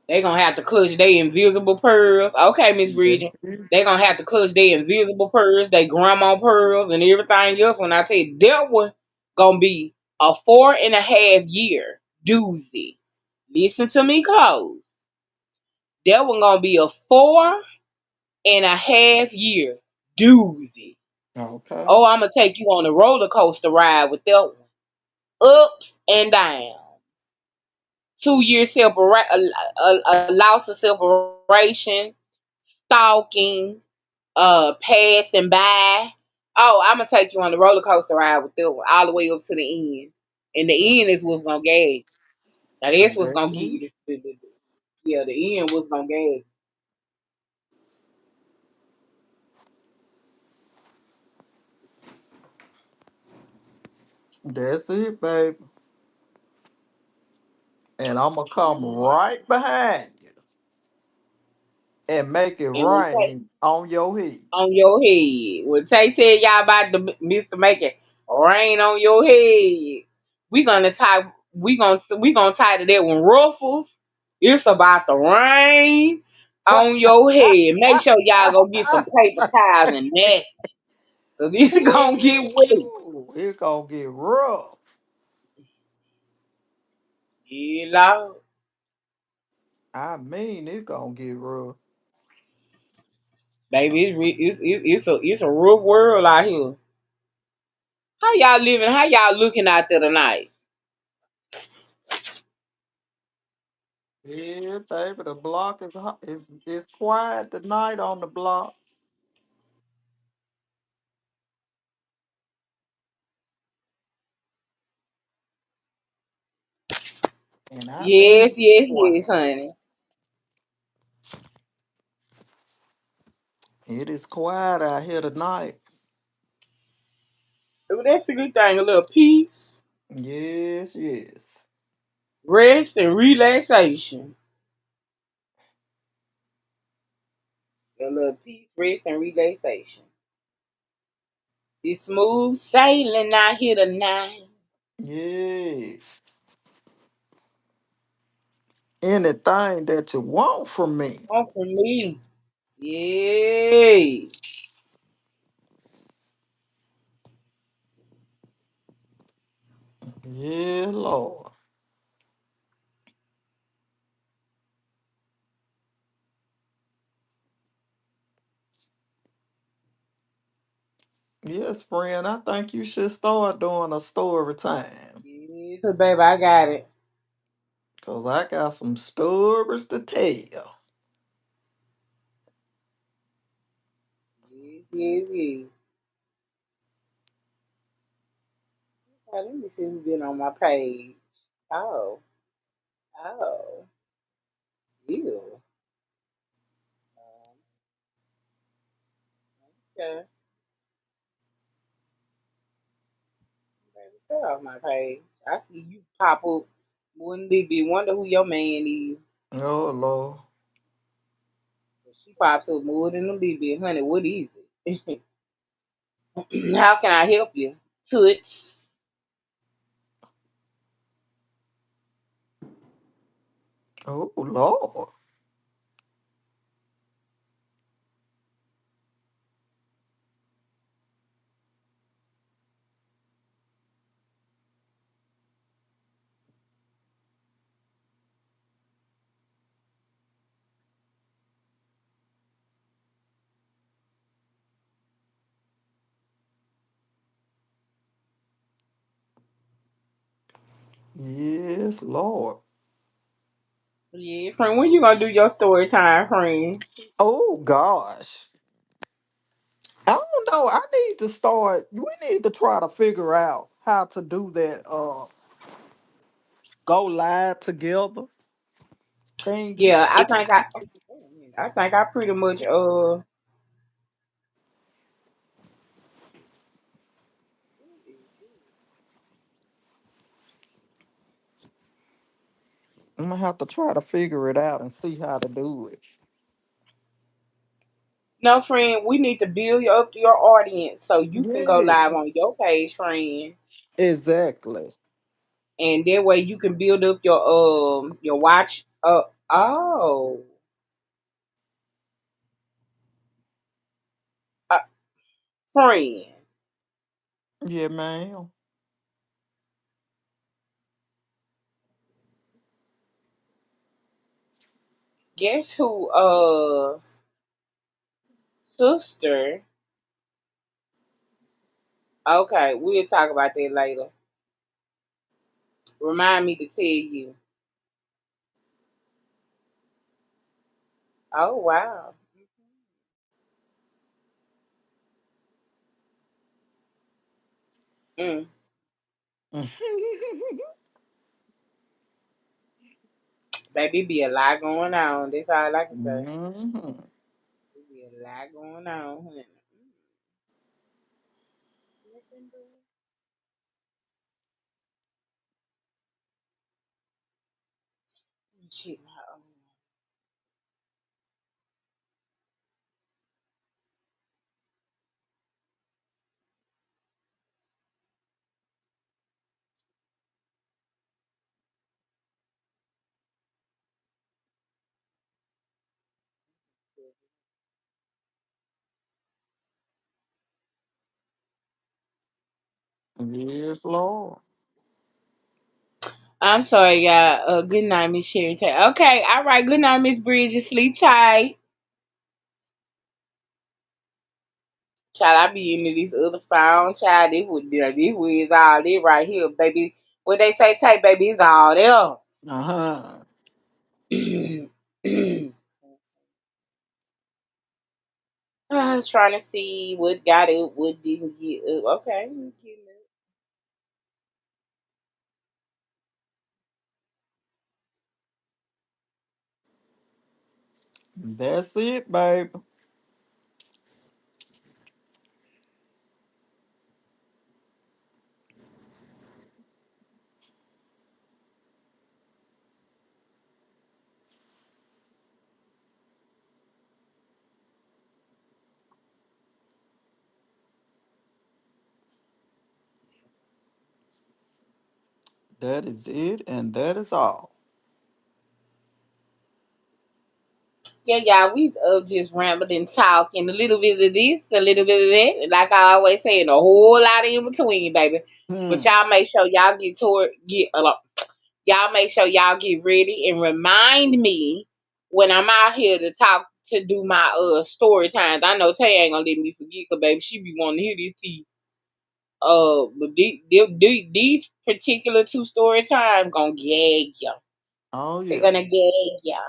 They gonna have to clutch their invisible pearls. Okay, Miss That's Bridget. it. They gonna have to clutch their invisible pearls, their grandma pearls, and everything else. When I tell you that one gonna be a 4.5 year doozy. Listen to me close. That one gonna be a 4.5 year doozy. Okay. Oh, I'm gonna take you on a roller coaster ride with that one. Ups and downs. 2 year a loss of separation, stalking, passing by. Oh, I'm gonna take you on the roller coaster ride with that one, all the way up to the end. And the end is what's gonna gag you. Now that's what's That's gonna give it. you yeah, the end was gonna gag you. That's it, baby. And I'm gonna come right behind you and make it And when Tay rain on your head. on your head, when Tay tell y'all about the Mr. Making rain on your head, we gonna title that one Ruffles. It's about the rain on your head. Make sure y'all go get some paper towels and that, cause it's gonna get wet. Ooh, it gonna get rough. Yeah, Lord. I mean, it gonna get rough. Baby, it's a rough world out here. How y'all living? How y'all looking out there tonight? Yeah, baby, the block is quiet tonight on the block, and I Yes, mean yes, yes, quiet. honey. It is quiet out here tonight. Well, that's a good thing. A little peace, Yes, yes. rest, and relaxation. A little peace, rest, and relaxation. It's smooth sailing out here tonight. Yes. Anything that you want from me. Come for me. Yay. Yeah, Lord. Yes, friend, I think you should start doing a story time. Yes, baby, I got it. Cause I got some stories to tell. Yes, yes, yes. Let me see who's been on my page. Oh, oh, ew. Okay, baby, stay off my page. I see you pop up. Wouldn't it be wonder who your man is? Oh Lord. She pops up more than a little bit, honey. What is it? How can I help you? Toots. Oh Lord. Yes, Lord. Yeah, friend, when you gonna do your story time, friend? Oh gosh. I don't know. I need to start. We need to try to figure out how to do that. Go live together thingy. Yeah, I think I pretty much I'm gonna have to try to figure it out and see how to do it. no, friend, we need to build up your audience so you can go Yeah, live on your page, friend. exactly. And that way you can build up your watch oh uh, friend. Yeah, man. Guess who sister. Okay, we'll talk about that later. Remind me to tell you. Oh wow. Mm. Baby, be a lot going on. That's all I can say. Mhm. There be a lot going on, honey. Nothing but- Shit, Yes, Lord. I'm sorry, y'all. Good night, Miss Sherry. Okay, all right. Good night, Miss Bridget. Sleep tight. Child, I be into this other phone, child. This was all this right here, baby. What they say, take, baby, it's all Uh-huh. there. Trying to see what got up, what didn't get up. Okay, getting up. That's it, baby. That is it, and that is all. Yeah, y'all, we just rambled and talking a little bit of this, a little bit of that. Like I always say, and a whole lot in between, baby. But Hmm. y'all make sure y'all y'all make sure y'all get ready and remind me when I'm out here to talk to do my story times. I know Tay ain't gonna let me forget, cause baby, she be wanting to hear this tea. But these particular two story times gonna gag ya. Oh They're yeah. gonna gag ya.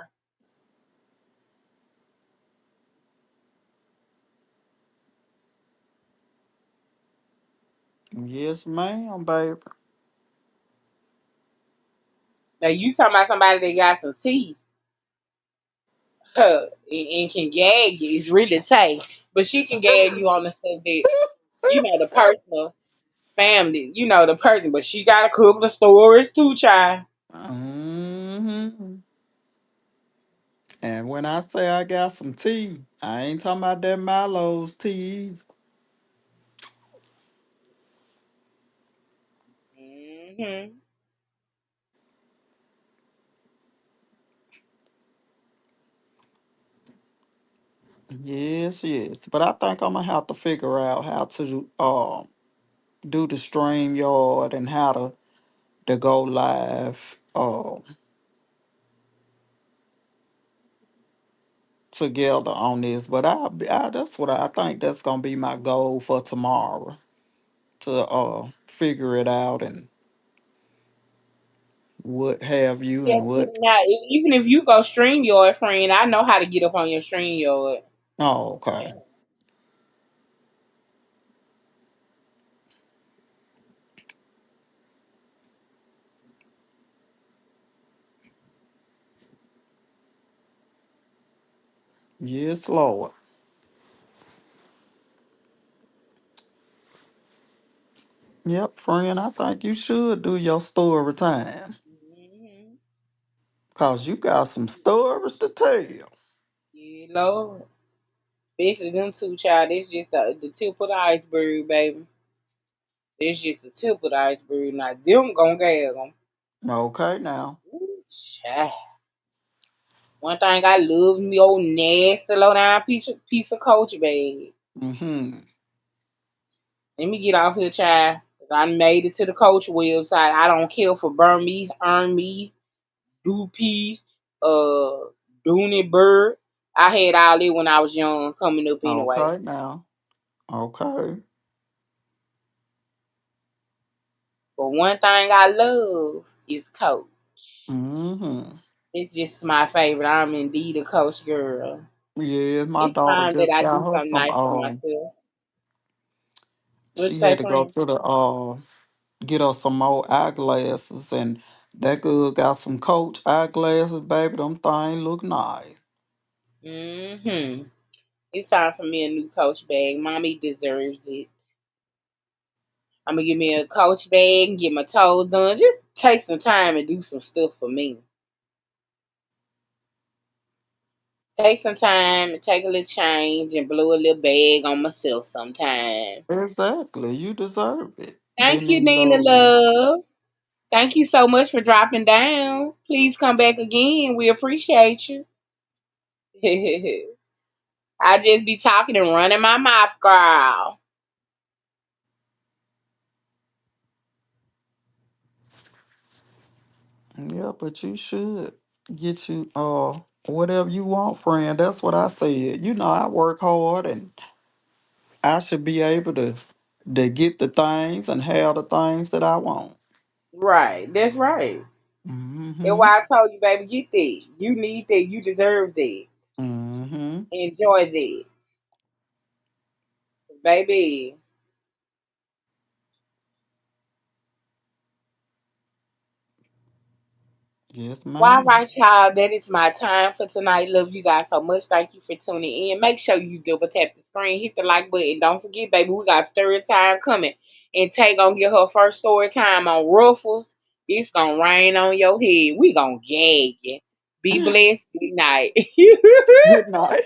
Yes, ma'am, baby. Now you talking about somebody that got some teeth, and can gag you. It's really Tay, but she can gag you on the stuff that the personal family, the person. But she got a couple of stories too, child. Hmm. And when I say I got some tea, I ain't talking about that Milo's tea either. Hmm. Yes, yes. But I think I'm gonna have to figure out how to do the stream yard and how to go live together on this. But that's what I think that's gonna be my goal for tomorrow to figure it out and what have you and Yes, what. now even if you go stream your friend, I know how to get up on your stream yard. Oh, okay. Yes, Lord. Yep, friend, I think you should do your story time. Hmm. Cause you got some stories to tell. Yeah, Lord. Especially them two child. It's just the tip of the iceberg, baby. It's just the tip of the iceberg. Now them gonna gag them. Okay now. Child. One thing I love me old nasty low down piece of coach bag. Mm-hmm. Let me get off here, child. 'Cause I made it to the coach website. I don't care for Burmese, Earn Me, Do Peace, uh, Dooney Bird. I had all it when I was young coming up anyway. Okay now. Okay. But one thing I love is coach. Mm-hmm. It's just my favorite. I'm indeed a coach girl. Yeah, my It's daughter time that just I got do her something some nice for myself. What you she say, had to go friend? to the get her some more eyeglasses, and that girl got some Coach eyeglasses, baby. Them things look nice. Mm-hmm. It's time for me a new coach bag. Mommy deserves it. I'm gonna give me a coach bag and get my toes done. Just take some time and do some stuff for me. Take some time and take a little change and blow a little bag on myself sometime. Exactly. You deserve it. Thank Been you, in Nina love. Love. Thank you so much for dropping down. Please come back again. We appreciate you. I just be talking and running my mouth, girl. Yeah, but you should get you whatever you want, friend. That's what I said. You know, I work hard and I should be able to get the things and have the things that I want. Right, that's right. That's Mm-hmm. why I told you, baby, get that. You need that. You deserve that. Mm-hmm. Enjoy that, baby. Yes, Well, all ma'am. right, y'all. That is my time for tonight. Love you guys so much. Thank you for tuning in. Make sure you double tap the screen, hit the like button. Don't forget, baby, we got story time coming. And Tay gonna get her first story time on Ruffles. It's gonna rain on your head. We gonna gag you. Be blessed. Good night. Good night.